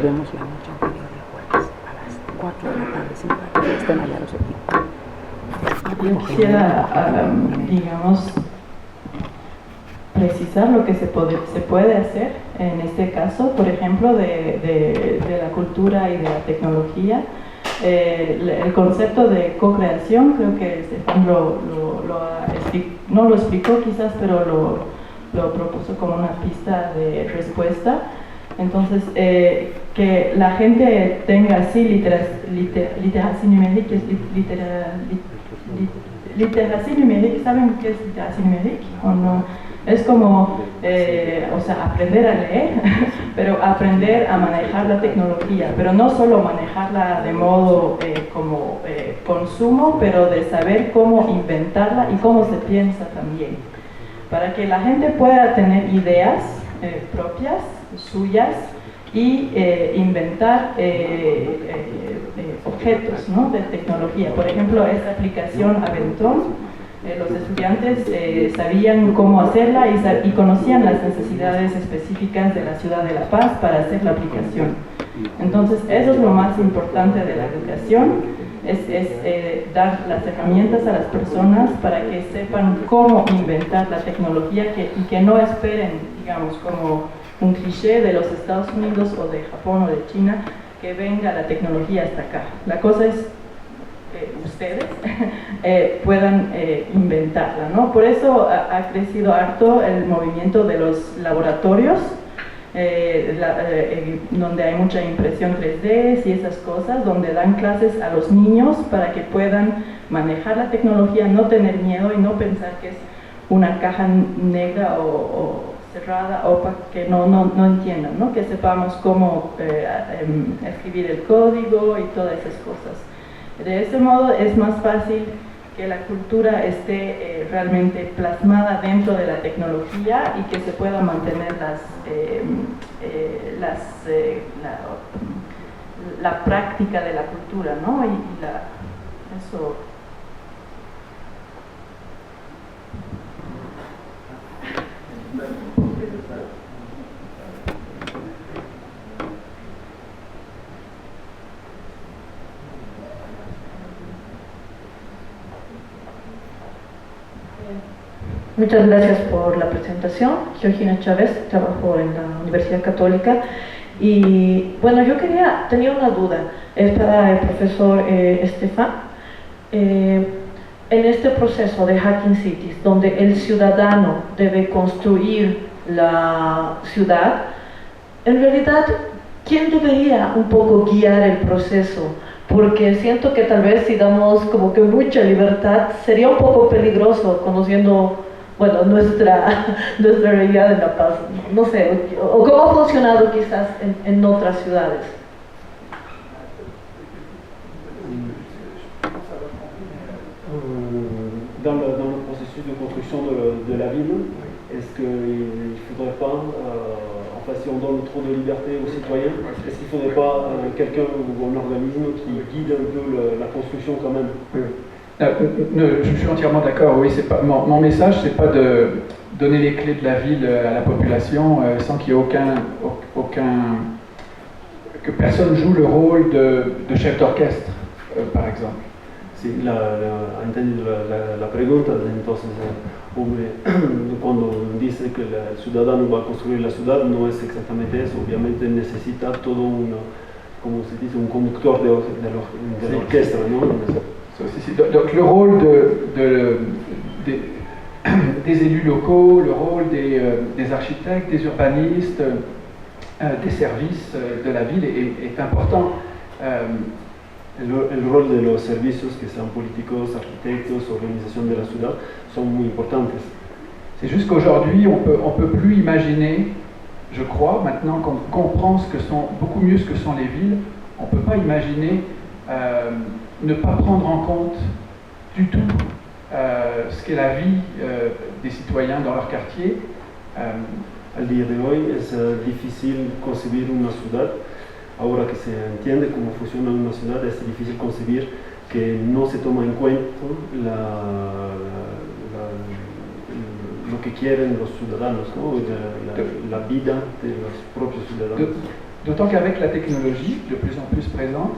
D: Yo quisiera, digamos, precisar lo que se puede hacer en este caso, por ejemplo, de la cultura y de la tecnología. El concepto de co-creación, creo que Stefan no lo explicó quizás, pero lo propuso como una pista de respuesta. Entonces, que la gente tenga así literacia numérica, literacia numérica, ¿saben qué es literacia numérica o no? Es como, o sea, aprender a leer, pero aprender a manejar la tecnología, pero no solo manejarla de modo como consumo, pero de saber cómo inventarla y cómo se piensa también, para que la gente pueda tener ideas propias, suyas, y inventar objetos, ¿no?, de tecnología. Por ejemplo, esta aplicación Aventón, los estudiantes sabían cómo hacerla y conocían las necesidades específicas de la ciudad de La Paz para hacer la aplicación. Entonces, eso es lo más importante de la educación, es dar las herramientas a las personas para que sepan cómo inventar la tecnología y que no esperen, digamos, como un cliché de los Estados Unidos o de Japón o de China, que venga la tecnología hasta acá. La cosa es ustedes puedan inventarla, ¿no? Por eso ha crecido harto el movimiento de los laboratorios, donde hay mucha impresión 3D y esas cosas, donde dan clases a los niños para que puedan manejar la tecnología, no tener miedo y no pensar que es una caja negra o cerrada, opaca, que no entiendan, ¿no? Que sepamos cómo escribir el código y todas esas cosas. De ese modo es más fácil que la cultura esté realmente plasmada dentro de la tecnología y que se pueda mantener la práctica de la cultura, ¿no? Eso. Muchas gracias por la presentación. Georgina Chávez, trabajo en la Universidad Católica. Y bueno, tenía una duda, es para el profesor Estefan. En este proceso de Hacking Cities, donde el ciudadano debe construir la ciudad, en realidad, ¿quién debería un poco guiar el proceso? Porque siento que tal vez si damos como que mucha libertad, sería un poco peligroso conociendo, bueno, nuestra realidad en La Paz. No sé, o cómo ha funcionado quizás en otras ciudades.
G: Dans le processus de construction de la ville, est-ce qu'il ne faudrait pas, en fait, si on donne trop de liberté aux citoyens, est-ce qu'il ne faudrait pas quelqu'un ou un organisme qui guide un peu la construction quand même?
F: Je suis entièrement d'accord, oui, c'est pas, mon message, c'est pas de donner les clés de la ville à la population sans qu'il y ait que personne joue le rôle de chef d'orchestre, par exemple.
G: Sí, ha entendido la pregunta, entonces cuando dice que el ciudadano va a construir la ciudad, no es exactamente eso, obviamente necesita todo como se dice, un conductor de la orquesta, ¿no?
F: Donc le rôle des élus locaux, le rôle des architectes, des urbanistes, des services de la ville est important.
G: El rol de los servicios, que sean políticos, arquitectos, organización de la ciudad, son muy importantes.
F: C'est juste qu'aujourd'hui, on peut plus imaginer, je crois, maintenant qu'on comprend beaucoup mieux ce que sont les villes, on ne peut pas imaginer ne pas prendre en compte du tout ce qu'est la vie des citoyens dans leur quartier.
G: Al día de hoy es difícil concebir una ciudad. Ahora que se entiende cómo funciona una ciudad, es difícil concebir que no se toma en cuenta lo que quieren los ciudadanos, ¿no? la vida de los propios ciudadanos.
F: D'autant qu'avec la technologie de plus en plus présente,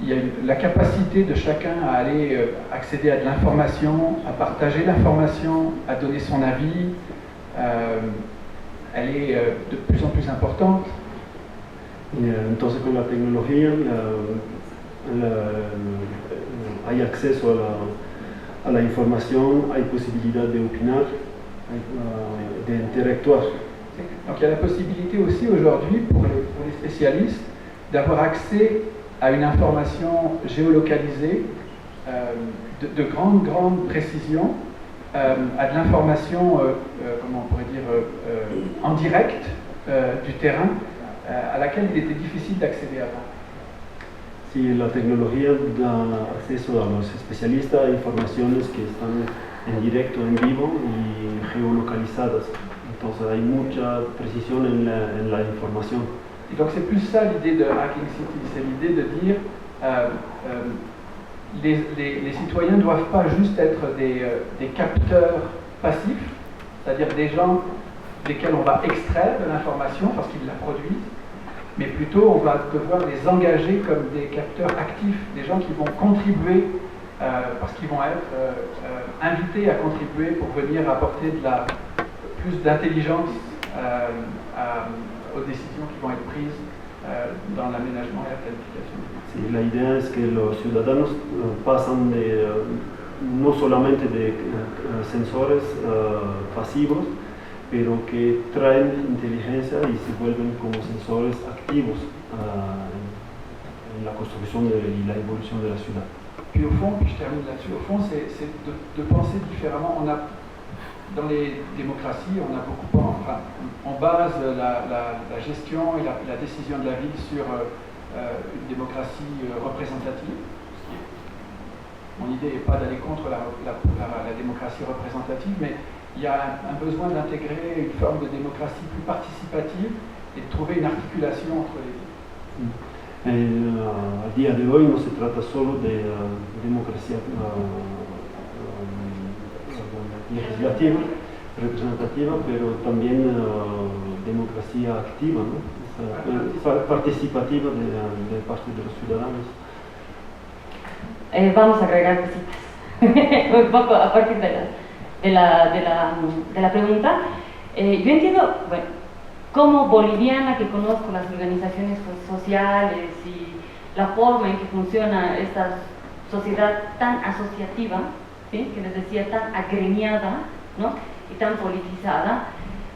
F: il y a la capacité de chacun à aller accéder à de l'information, à partager l'information, à donner son avis, elle est de plus en plus importante.
G: Y entonces con la tecnología hay acceso a la información, hay posibilidad de opinar, de interactuar.
F: Donc il y a la possibilité aussi aujourd'hui pour les spécialistes d'avoir accès à une information géolocalisée de grande précision, à de l'information, comment on pourrait dire, en direct du terrain, a laquelle il était difficile d'accéder avant.
G: Sí, la tecnología da acceso a los especialistas a informaciones que están en directo, en vivo y geolocalizadas. Entonces hay mucha precisión en la información.
F: Et donc c'est plus ça l'idée de Hacking City, c'est l'idée de dire les citoyens ne doivent pas juste être des capteurs passifs, c'est-à-dire des gens desquels on va extraire de l'information parce qu'ils la produisent, mais plutôt on va devoir les engager comme des capteurs actifs, des gens qui vont contribuer parce qu'ils vont être invités à contribuer pour venir apporter plus d'intelligence aux décisions qui vont être prises dans l'aménagement et la planification.
G: Sí, la idea es que los ciudadanos pasan no solamente de sensores pasivos, pero que traen inteligencia y se vuelven como sensores activos en la construcción y la evolución de la ciudad.
F: Puis au fond, je termine là-dessus, au fond c'est de penser différemment. Dans les démocraties, on a beaucoup, on base la gestion et la décision de la ville sur une démocratie représentative. Mon idée n'est pas d'aller contre la démocratie représentative, mais il y a un besoin d'intégrer une forme de démocratie plus participative et de trouver une articulation entre les deux.
G: A día de hoy no se trata solo de democracia legislativa, representativa, pero también democracia activa, ¿no? Participativa de parte de los ciudadanos.
H: Vamos a agregar cositas, un poco a partir de las la pregunta. Yo entiendo, bueno, como boliviana que conozco las organizaciones sociales y la forma en que funciona esta sociedad tan asociativa, ¿sí?, que les decía, tan agremiada, ¿no?, y tan politizada,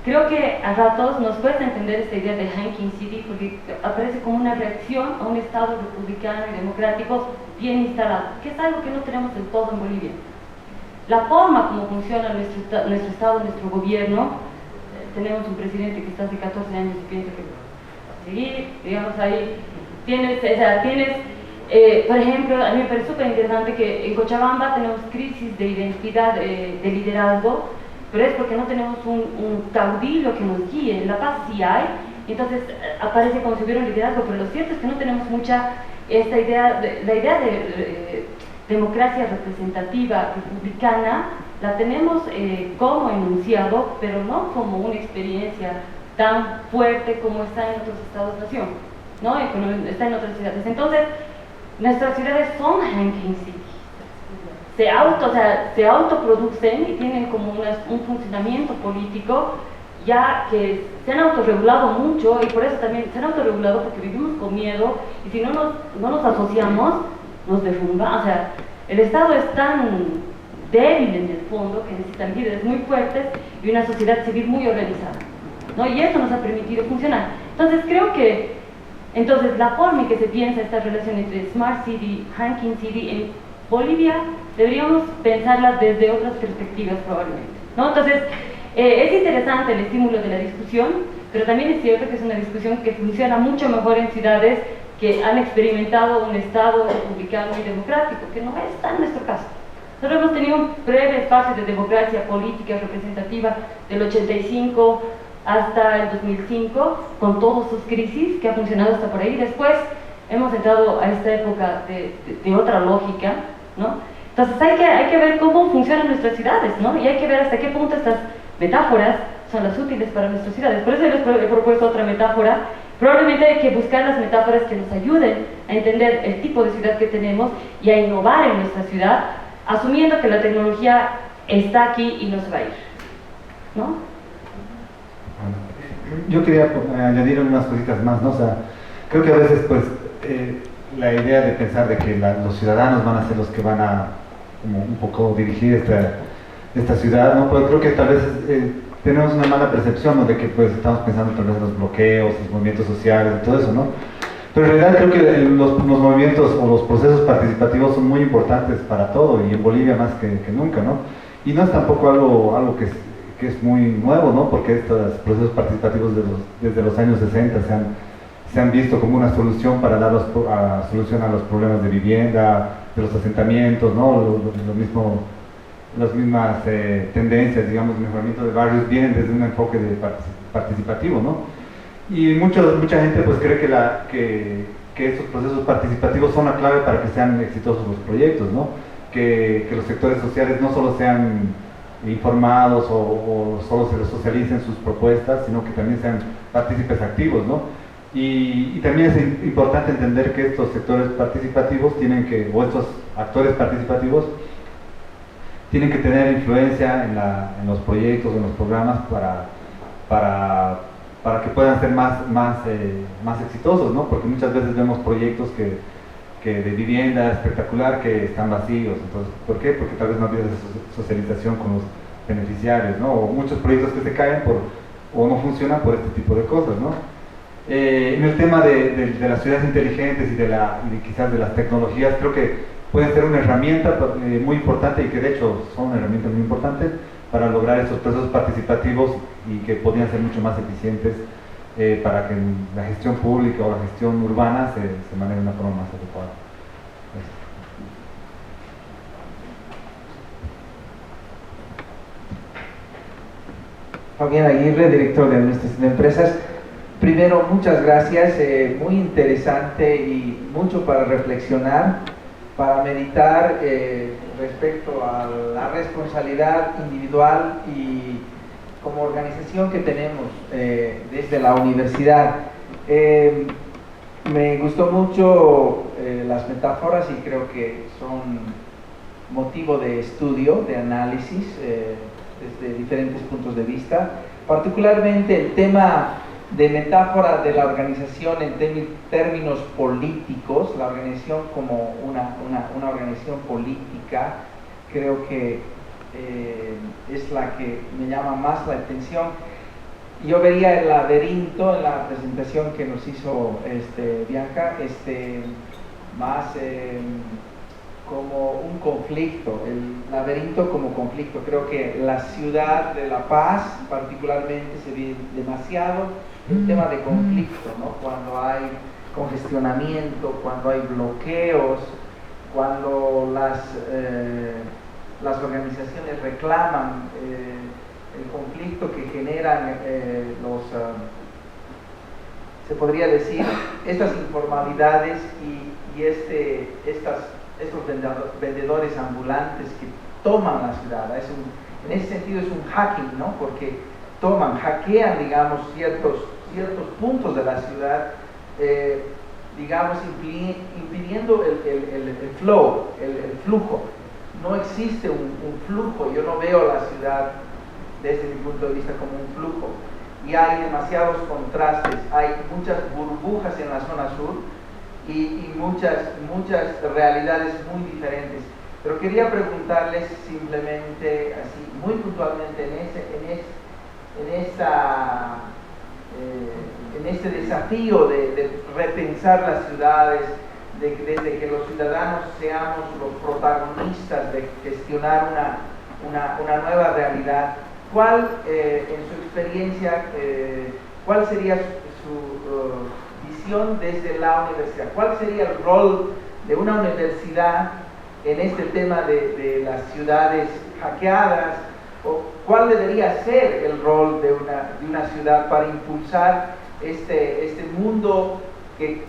H: creo que a ratos nos cuesta entender esta idea de Hanking City porque aparece como una reacción a un Estado republicano y democrático bien instalado, que es algo que no tenemos del todo en Bolivia. La forma como funciona nuestro Estado, nuestro gobierno, tenemos un presidente que está hace 14 años y piensa que va a seguir, digamos, ahí tienes, por ejemplo, a mí me parece súper interesante que en Cochabamba tenemos crisis de identidad, de liderazgo, pero es porque no tenemos un caudillo que nos guíe. En La Paz sí hay, entonces aparece como si hubiera un liderazgo, pero lo cierto es que no tenemos mucha esta idea, la idea de democracia representativa republicana, la tenemos como enunciado, pero no como una experiencia tan fuerte como está en otros estados-nación, ¿no?, está en otras ciudades. Entonces, nuestras ciudades son Hanking City. Se autoproducen y tienen como un funcionamiento político ya que se han autorregulado mucho, y por eso también se han autorregulado porque vivimos con miedo, y si no nos asociamos, nos derrumba. O sea, el Estado es tan débil en el fondo que necesitan líderes muy fuertes y una sociedad civil muy organizada, ¿no?, y eso nos ha permitido funcionar. Entonces creo que la forma en que se piensa esta relación entre Smart City, Hanking City en Bolivia, deberíamos pensarlas desde otras perspectivas probablemente, ¿no? Entonces, es interesante el estímulo de la discusión, pero también es cierto que es una discusión que funciona mucho mejor en ciudades que han experimentado un Estado republicano y democrático, que no está en nuestro caso. Nosotros hemos tenido un breve fase de democracia política representativa del 85 hasta el 2005, con todas sus crisis, que ha funcionado hasta por ahí. Después hemos entrado a esta época de otra lógica, ¿no? Entonces hay que ver cómo funcionan nuestras ciudades, ¿no?, y hay que ver hasta qué punto estas metáforas son las útiles para nuestras ciudades. Por eso yo les he propuesto otra metáfora. Probablemente hay que buscar las metáforas que nos ayuden a entender el tipo de ciudad que tenemos y a innovar en nuestra ciudad, asumiendo que la tecnología está aquí y no se va a ir, ¿no?
C: Yo quería añadir unas cositas más, ¿no? O sea, creo que a veces, pues, la idea de pensar de que los ciudadanos van a ser los que van a como un poco dirigir esta ciudad, ¿no? Pues creo que tal vez tenemos una mala percepción, ¿no?, de que pues estamos pensando tal vez en los bloqueos, los movimientos sociales, todo eso, ¿no? Pero en realidad creo que los movimientos o los procesos participativos son muy importantes para todo, y en Bolivia más que nunca, ¿no? Y no es tampoco algo que es muy nuevo, ¿no?, porque estos procesos participativos desde los años 60 se han visto como una solución para dar solución a los problemas de vivienda, de los asentamientos, ¿no? Las mismas tendencias, digamos, de mejoramiento de barrios vienen desde un enfoque participativo, ¿no? Y mucha gente pues cree que estos procesos participativos son la clave para que sean exitosos los proyectos, ¿no? Que los sectores sociales no solo sean informados o solo se les socialicen sus propuestas, sino que también sean partícipes activos, ¿no? Y también es importante entender que estos sectores participativos o estos actores participativos tienen que tener influencia en los proyectos o en los programas para que puedan ser más exitosos, ¿no? Porque muchas veces vemos proyectos que de vivienda espectacular que están vacíos. Entonces, ¿por qué? Porque tal vez no ha habido esa socialización con los beneficiarios, ¿no? O muchos proyectos que se caen o no funcionan por este tipo de cosas, ¿no? En el tema de las ciudades inteligentes y quizás de las tecnologías, creo que pueden ser una herramienta muy importante, y que de hecho son una herramienta muy importante para lograr estos procesos participativos, y que podrían ser mucho más eficientes para que la gestión pública o la gestión urbana se maneje de una forma más adecuada.
I: Fabián Aguirre, director de Administración de Empresas. Primero, muchas gracias, muy interesante y mucho para reflexionar, para meditar respecto a la responsabilidad individual y como organización que tenemos desde la universidad. Me gustó mucho las metáforas, y creo que son motivo de estudio, de análisis. desde diferentes puntos de vista, particularmente el tema de metáfora de la organización en términos políticos, la organización como una organización política, creo que es la que me llama más la atención. Yo vería el laberinto en la presentación que nos hizo Bianca, más como un conflicto, el laberinto como conflicto. Creo que la ciudad de La Paz particularmente se ve demasiado el tema de conflicto, ¿no? Cuando hay congestionamiento, cuando hay bloqueos, cuando las organizaciones reclaman el conflicto que generan se podría decir, estas informalidades y estos vendedores ambulantes que toman la ciudad. En ese sentido es un hacking, ¿no? Porque hackean, digamos, ciertos puntos de la ciudad, digamos, impidiendo el flow, el flujo. No existe un flujo, yo no veo la ciudad desde mi punto de vista como un flujo. Y hay demasiados contrastes, hay muchas burbujas en la zona sur y muchas realidades muy diferentes. Pero quería preguntarles simplemente, así muy puntualmente, en este desafío de repensar las ciudades, desde que los ciudadanos seamos los protagonistas de gestionar una nueva realidad. ¿Cuál, en su experiencia, cuál sería su visión desde la universidad? ¿Cuál sería el rol de una universidad en este tema de las ciudades hackeadas? ¿O cuál debería ser el rol de una ciudad para impulsar este mundo que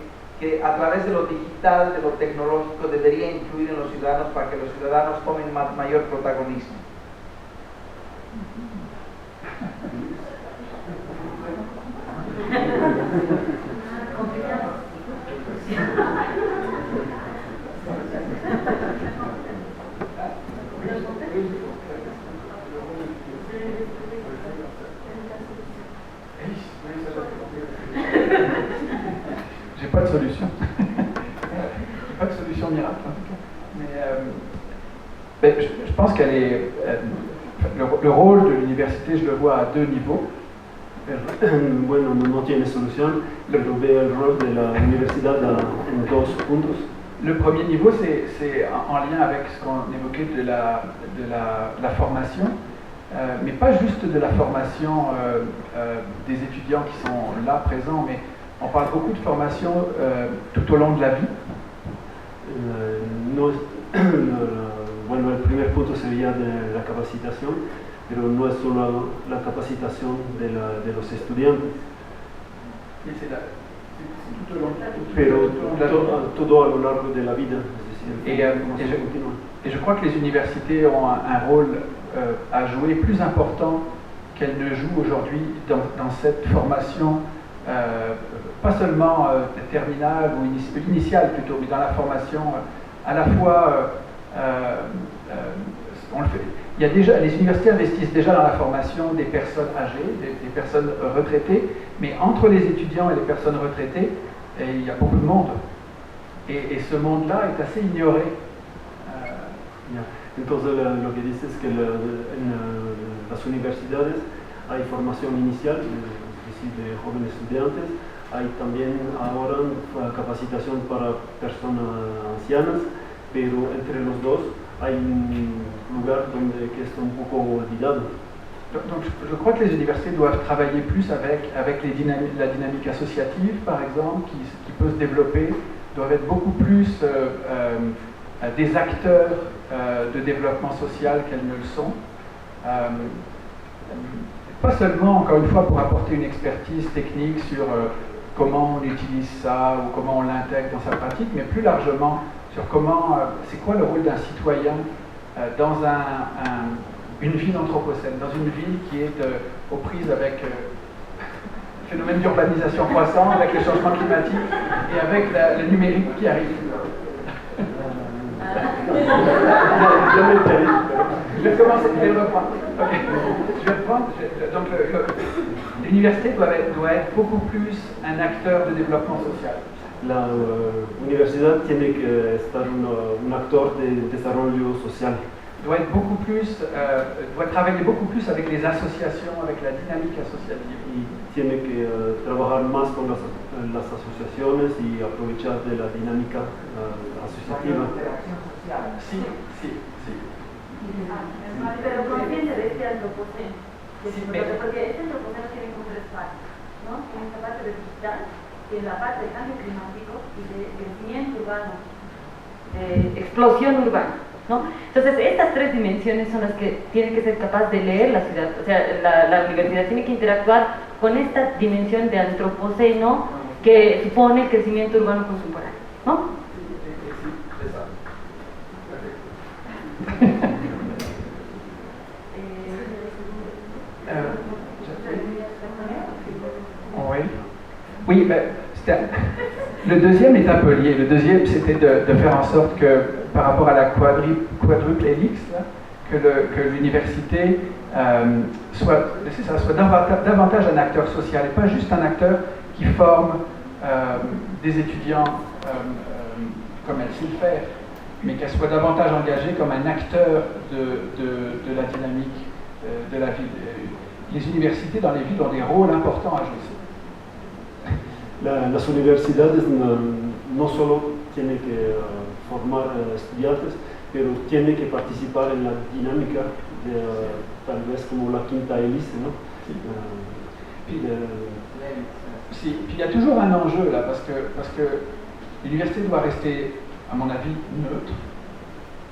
I: a través de lo digital, de lo tecnológico, debería influir en los ciudadanos para que los ciudadanos tomen mayor protagonismo?
F: J'ai pas de solution. J'ai pas de solution miracle en tout cas. Mais je pense qu'elle est. Le rôle de l'université, je le vois à deux niveaux.
G: Bueno, no tiene solución, pero veo el rol de la universidad en dos puntos.
F: Le premier niveau, c'est en lien avec ce qu'on évoquait de la formation, mais pas juste de la formation des étudiants qui sont là, présents, mais on parle beaucoup de formation tout au long de la vie.
G: Bueno, el primer punto sería de la capacitación, pero no es solo la capacitación de los estudiantes, pero todo a lo largo de la vida, es decir,
F: et je crois que les universités ont un rôle à jouer plus important qu'elles ne jouent aujourd'hui dans cette formation, pas seulement terminale ou initiale plutôt, mais dans la formation à la fois, on le fait. Il y a déjà, les universités investissent déjà dans la formation des personnes âgées, des personnes retraitées, mais entre les étudiants et les personnes retraitées, il y a beaucoup de monde. Et ce monde-là est assez ignoré.
G: Entonces lo que dice es que en las universidades hay formación inicial, es decir, de jóvenes estudiantes, hay también ahora capacitación para personas ancianas, pero entre los dos hay un lugar que está un poco olvidado.
F: Donc je crois que les universités doivent travailler plus avec la dynamique associative, par exemple, qui peut se développer, doivent être beaucoup plus des acteurs de développement social qu'elles ne le sont. Pas seulement, encore une fois, pour apporter une expertise technique sur comment on utilise ça ou comment on l'intègre dans sa pratique, mais plus largement sur comment, c'est quoi le rôle d'un citoyen dans une ville anthropocène, dans une ville qui est aux prises avec le phénomène d'urbanisation croissant, avec le changement climatique et avec le numérique qui arrive. Je vais commencer, je vais reprendre. Okay. Je vais reprendre. Donc, l'université doit être beaucoup plus un acteur de développement social.
G: La universidad tiene que estar un actor de desarrollo social.
F: Doit être beaucoup plus, doit travailler beaucoup plus avec les associations, avec la dynamique associative.
G: Y tiene que trabajar más con las asociaciones y aprovechar de la dinámica asociativa.
F: Sí, sí, sí.
H: Pero consciente de este antropoceno,
F: Sí,
H: porque este antropoceno tiene como tres partes, ¿no? Tiene esta parte digital, que es la parte de cambio climático y de crecimiento urbano, de explosión urbana, ¿no? Entonces, estas tres dimensiones son las que tiene que ser capaz de leer la ciudad. O sea, la universidad tiene que interactuar con esta dimensión de antropoceno que supone el crecimiento urbano contemporáneo, ¿no?
F: Oui. Oui, ben, le deuxième est un peu lié. Le deuxième, c'était de faire en sorte que, par rapport à la quadruple hélix, là, que l'université soit davantage un acteur social et pas juste un acteur qui forme des étudiants comme elle sait le faire, mais qu'elle soit davantage engagée comme un acteur de la dynamique de la ville. Les universités dans les villes ont des rôles importants à jouer.
G: Las universidades no solo tienen que formar estudiantes, pero tienen que participar en la dinámica de tal vez como la quinta hélice, ¿no?
F: Puis il y a toujours un enjeu là, parce que l'université doit rester, à mon avis, neutre,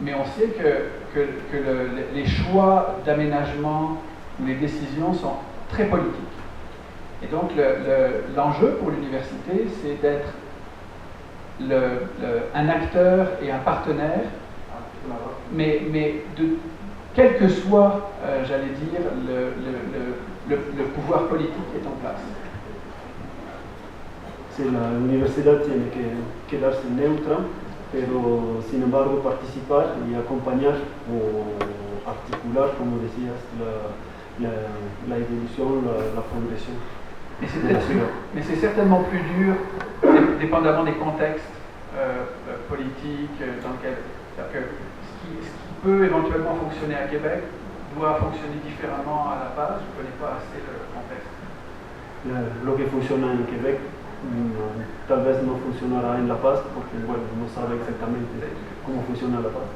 F: mais on sait que les choix d'aménagement, les décisions sont très politiques. Et donc l'enjeu pour l'université, c'est d'être un acteur et un partenaire, mais quel que soit, j'allais dire, le pouvoir politique qui est en place.
G: Sí, la universidad tiene que quedarse neutra, pero sin embargo participar y acompañar o articular, como decías, la évolution, la progression.
F: Mais c'est certainement plus dur, dépendamment des contextes politiques dans lesquels, c'est-à-dire que ce qui peut éventuellement fonctionner à Québec doit fonctionner différemment à La Paz. Je ne connais pas assez le contexte.
G: Lo que funciona en Québec tal vez no funcionará en La Paz porque bueno, no sabe exactamente cómo funciona La Paz.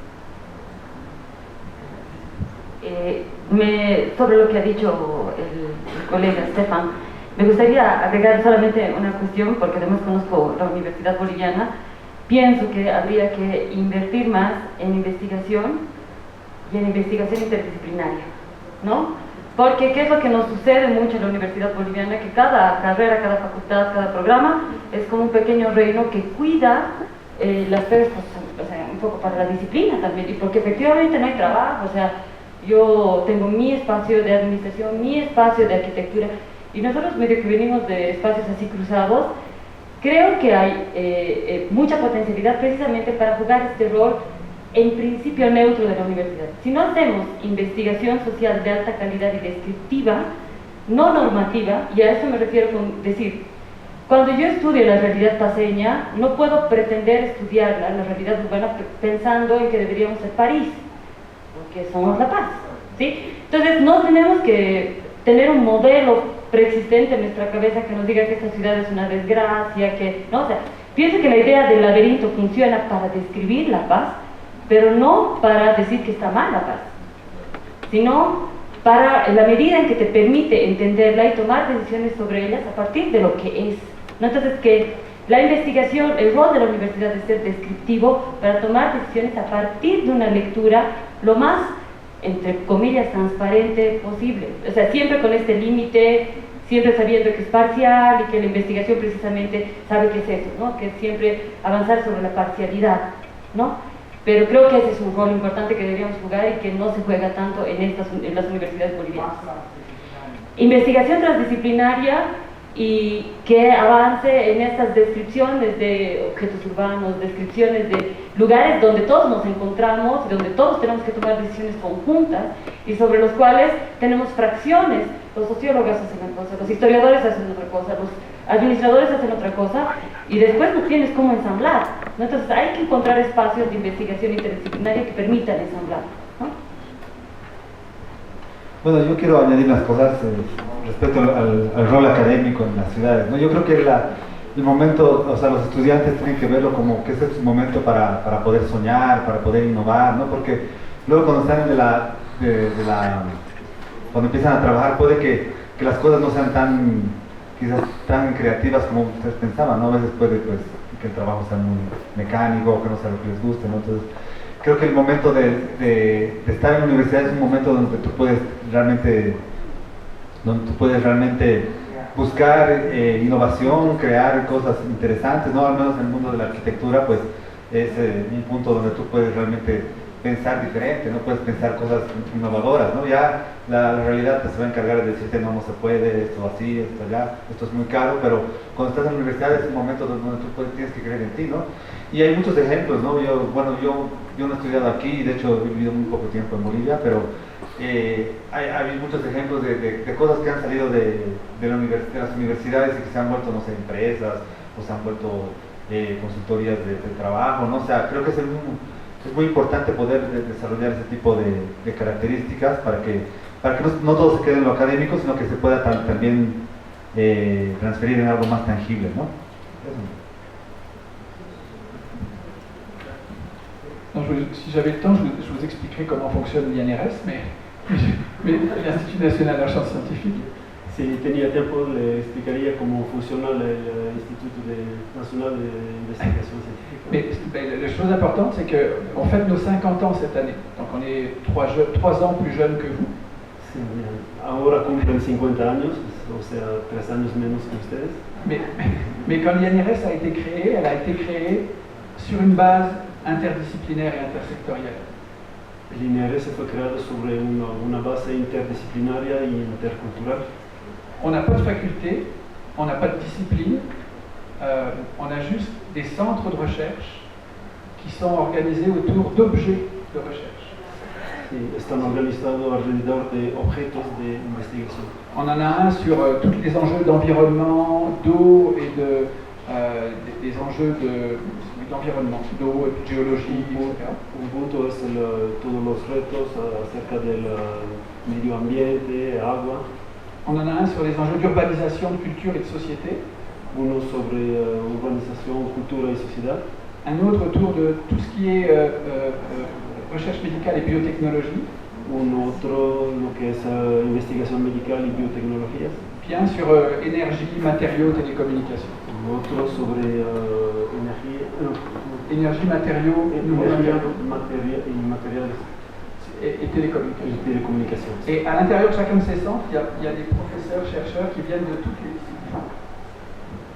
H: Sobre lo que ha dicho el colega Stefan, me gustaría agregar solamente una cuestión, porque además conozco la Universidad Boliviana. Pienso que habría que invertir más en investigación y en investigación interdisciplinaria, ¿no? Porque ¿qué es lo que nos sucede mucho en la Universidad Boliviana? Que cada carrera, cada facultad, cada programa es como un pequeño reino que cuida las personas, o sea, un poco para la disciplina también, y porque efectivamente no hay trabajo. O sea, yo tengo mi espacio de administración, mi espacio de arquitectura, y nosotros medio que venimos de espacios así cruzados. Creo que hay mucha potencialidad precisamente para jugar este rol en principio neutro de la universidad. Si no hacemos investigación social de alta calidad y descriptiva, no normativa, y a eso me refiero con decir, cuando yo estudio la realidad paseña, no puedo pretender estudiarla, la realidad urbana, pensando en que deberíamos ser París, porque somos La Paz, ¿sí? Entonces no tenemos que tener un modelo preexistente en nuestra cabeza que nos diga que esta ciudad es una desgracia, que no, o sea, pienso que la idea del laberinto funciona para describir La Paz, pero no para decir que está mal La Paz, sino para, en la medida en que te permite entenderla y tomar decisiones sobre ellas a partir de lo que es, ¿no? Entonces que la investigación, el rol de la universidad es ser descriptivo para tomar decisiones a partir de una lectura lo más, entre comillas, transparente posible. O sea, siempre con este límite, siempre sabiendo que es parcial y que la investigación precisamente sabe que es eso, ¿no? Que es siempre avanzar sobre la parcialidad, ¿no? Pero creo que ese es un rol importante que deberíamos jugar y que no se juega tanto en las universidades bolivianas. Investigación transdisciplinaria y que avance en estas descripciones de objetos urbanos, descripciones de lugares donde todos nos encontramos, donde todos tenemos que tomar decisiones conjuntas y sobre los cuales tenemos fracciones. Los sociólogos hacen una cosa, los historiadores hacen otra cosa, los administradores hacen otra cosa y después no tienes cómo ensamblar, ¿no? Entonces hay que encontrar espacios de investigación interdisciplinaria que permitan ensamblar, ¿no?
C: Bueno, yo quiero añadir unas cosas respecto al rol académico en las ciudades, ¿no? Yo creo que el momento, o sea, los estudiantes tienen que verlo como que ese es un momento para poder soñar, para poder innovar, ¿no? Porque luego cuando salen cuando empiezan a trabajar puede que las cosas no sean quizás tan creativas como ustedes pensaban, ¿no? A veces puede pues, que el trabajo sea muy mecánico, que no sea lo que les guste, ¿no? Entonces, creo que el momento de estar en la universidad es un momento donde tú puedes realmente buscar innovación, crear cosas interesantes, ¿no? Al menos en el mundo de la arquitectura, pues es un punto donde tú puedes realmente pensar diferente, no puedes pensar cosas innovadoras, ¿no? Ya la realidad te se va a encargar de decirte no se puede, esto así, esto allá, esto es muy caro, pero cuando estás en la universidad es un momento donde tú tienes que creer en ti, ¿no? Y hay muchos ejemplos, ¿no? Yo no he estudiado aquí, de hecho he vivido muy poco tiempo en Bolivia, pero hay muchos ejemplos de cosas que han salido de las universidades y que se han vuelto, no sé, empresas, o se han vuelto consultorías de trabajo, ¿no? O sea, creo que es muy importante poder desarrollar ese tipo de características para que no todo se quede en lo académico, sino que se pueda también transferir en algo más tangible, ¿no?
F: Si j'avais le temps, je vous expliquerai comment fonctionne l'INRS, mais l'Institut National de Recherche Scientifique.
G: Si tenía tiempo, le explicaría cómo funciona el Instituto Nacional de Investigación Científica.
F: Mais la chose importante, c'est qu'on fête nos 50 ans cette année. Donc on est 3 ans plus jeunes que vous.
G: Sí, ahora cumplen 50 años, o sea, 3 años menos que ustedes.
F: Mais quand l'INRS a été créée, elle a été créée sur une base interdisciplinaire et intersectorielle.
G: El INRS fue creado sobre una base interdisciplinaria y intercultural.
F: On n'a pas de faculté, on n'a pas de discipline, on a juste des centres de recherche qui sont organisés autour d'objets de recherche.
G: Sí, están organizados alrededor de objetos de investigación.
F: On en a un sur tous les enjeux d'environnement, d'eau et des enjeux d'environnement, d'eau, de géologie, etc.
G: Un punto es todos los retos acerca del medio ambiente, agua.
F: On en a un sur les enjeux d'urbanisation, de culture et de société.
G: Uno sobre urbanización, cultura y sociedad.
F: Un autre autour de tout ce qui est recherche médicale et biotechnologie.
G: Un otro lo que es investigación medical y biotecnologías.
F: Puis un sur énergie, matériaux, télécommunications.
G: Otro sobre
F: énergie, matériaux,
G: y materiales.
F: Et télécommunications. Et à l'intérieur de chacun de ces centres, il y a des professeurs, chercheurs qui viennent de toutes les disciplines.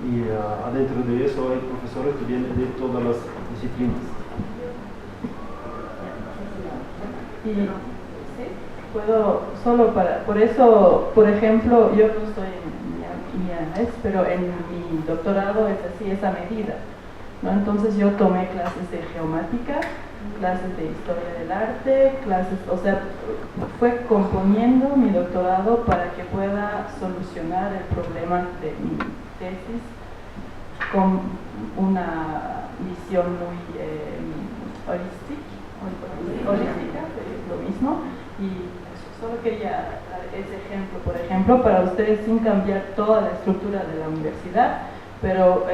G: Y adentro de eso hay profesores que vienen de todas las disciplinas.
D: Y puedo solo por eso, por ejemplo, yo no estoy en INRS, pero en mi doctorado es así, esa medida, ¿no? Entonces yo tomé clases de geomática, clases de historia del arte, o sea, fue componiendo mi doctorado para que pueda solucionar el problema de mi tesis con una visión muy holística, lo mismo, y solo quería dar ese ejemplo, por ejemplo, para ustedes sin cambiar toda la estructura de la universidad, pero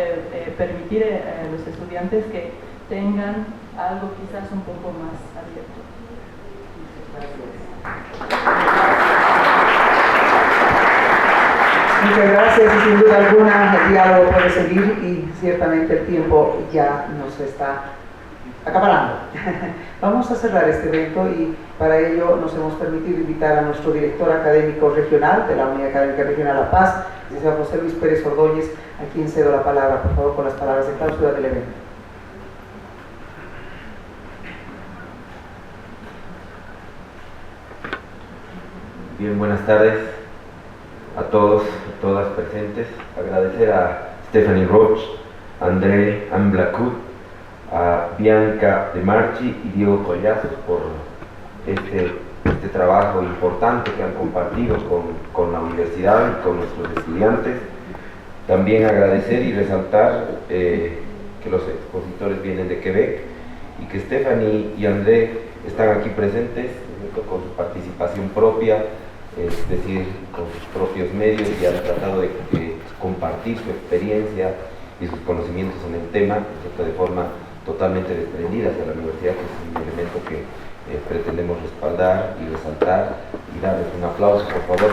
D: permitir a los estudiantes que tengan algo quizás un poco más abierto.
B: Muchas gracias y sin duda alguna el diálogo puede seguir y ciertamente el tiempo ya nos está acaparando. Vamos a cerrar este evento y para ello nos hemos permitido invitar a nuestro director académico regional de la Unidad Académica Regional La Paz, el señor José Luis Pérez Ordóñez, a quien cedo la palabra, por favor, con las palabras de clausura del evento.
J: Bien, buenas tardes. a todos y todas presentes. Agradecer a Stephanie Roch, André Amblacut, a Bianca De Marchi y Diego Collazos por este trabajo importante que han compartido con la universidad y con nuestros estudiantes. También agradecer y resaltar que los expositores vienen de Quebec y que Stephanie y André están aquí presentes con su participación propia, es decir, con sus propios medios, y han tratado de compartir su experiencia y sus conocimientos en el tema, de forma totalmente desprendida hacia la universidad, que es un elemento que pretendemos respaldar y resaltar, y darles un aplauso, por favor,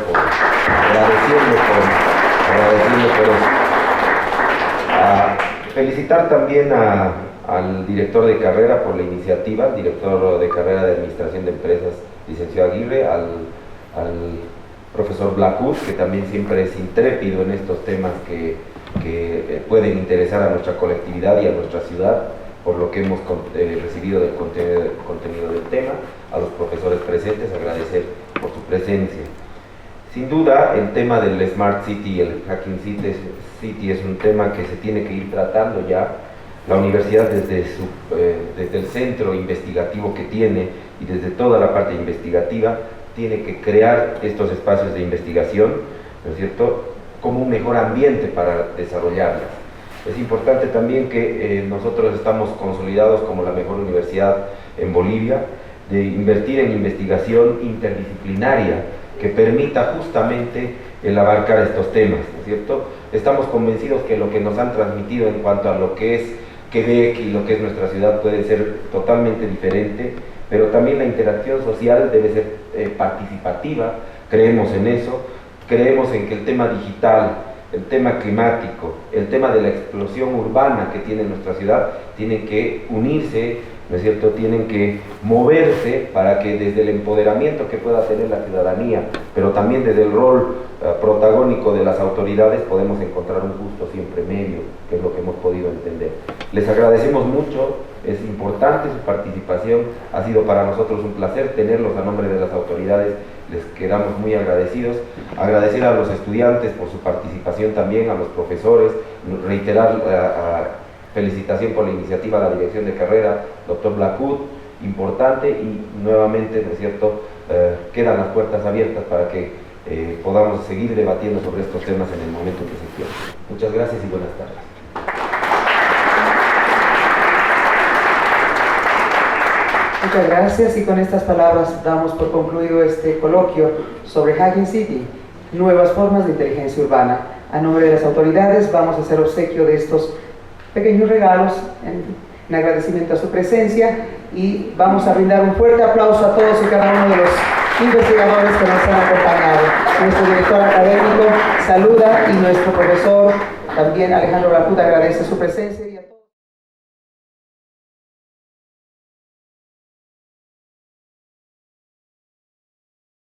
J: agradeciendo por eso. Felicitar también al director de carrera por la iniciativa, al director de carrera de Administración de Empresas, licenciado Aguirre, al profesor Blackwood, que también siempre es intrépido en estos temas que pueden interesar a nuestra colectividad y a nuestra ciudad, por lo que hemos recibido del contenido del tema. A los profesores presentes, agradecer por su presencia. Sin duda, el tema del Smart City y el Hacking City es un tema que se tiene que ir tratando ya. La universidad, desde el centro investigativo que tiene y desde toda la parte investigativa, tiene que crear estos espacios de investigación, ¿no es cierto?, como un mejor ambiente para desarrollarlas. Es importante también que nosotros estamos consolidados como la mejor universidad en Bolivia, de invertir en investigación interdisciplinaria que permita justamente el abarcar estos temas, ¿no es cierto? Estamos convencidos que lo que nos han transmitido en cuanto a lo que es Quebec y lo que es nuestra ciudad puede ser totalmente diferente, pero también la interacción social debe ser participativa. Creemos en eso, creemos en que el tema digital, el tema climático, el tema de la explosión urbana que tiene nuestra ciudad, tienen que unirse, ¿no es cierto?, tienen que moverse para que desde el empoderamiento que pueda tener la ciudadanía, pero también desde el rol protagónico de las autoridades, podemos encontrar un justo siempre medio, que es lo que hemos podido entender. Les agradecemos mucho, es importante su participación, ha sido para nosotros un placer tenerlos a nombre de las autoridades, les quedamos muy agradecidos. Agradecer a los estudiantes por su participación también, a los profesores, reiterar felicitación por la iniciativa a la dirección de carrera, doctor Blackwood, importante, y nuevamente, ¿no es cierto?, quedan las puertas abiertas para que podamos seguir debatiendo sobre estos temas en el momento que se quiera. Muchas gracias y buenas tardes.
B: Muchas gracias, y con estas palabras damos por concluido este coloquio sobre Hacking City, nuevas formas de inteligencia urbana. A nombre de las autoridades vamos a hacer obsequio de estos pequeños regalos en agradecimiento a su presencia, y vamos a brindar un fuerte aplauso a todos y cada uno de los investigadores que nos han acompañado. Nuestro director académico saluda, y nuestro profesor también, Alejandro Blackwood, agradece su presencia.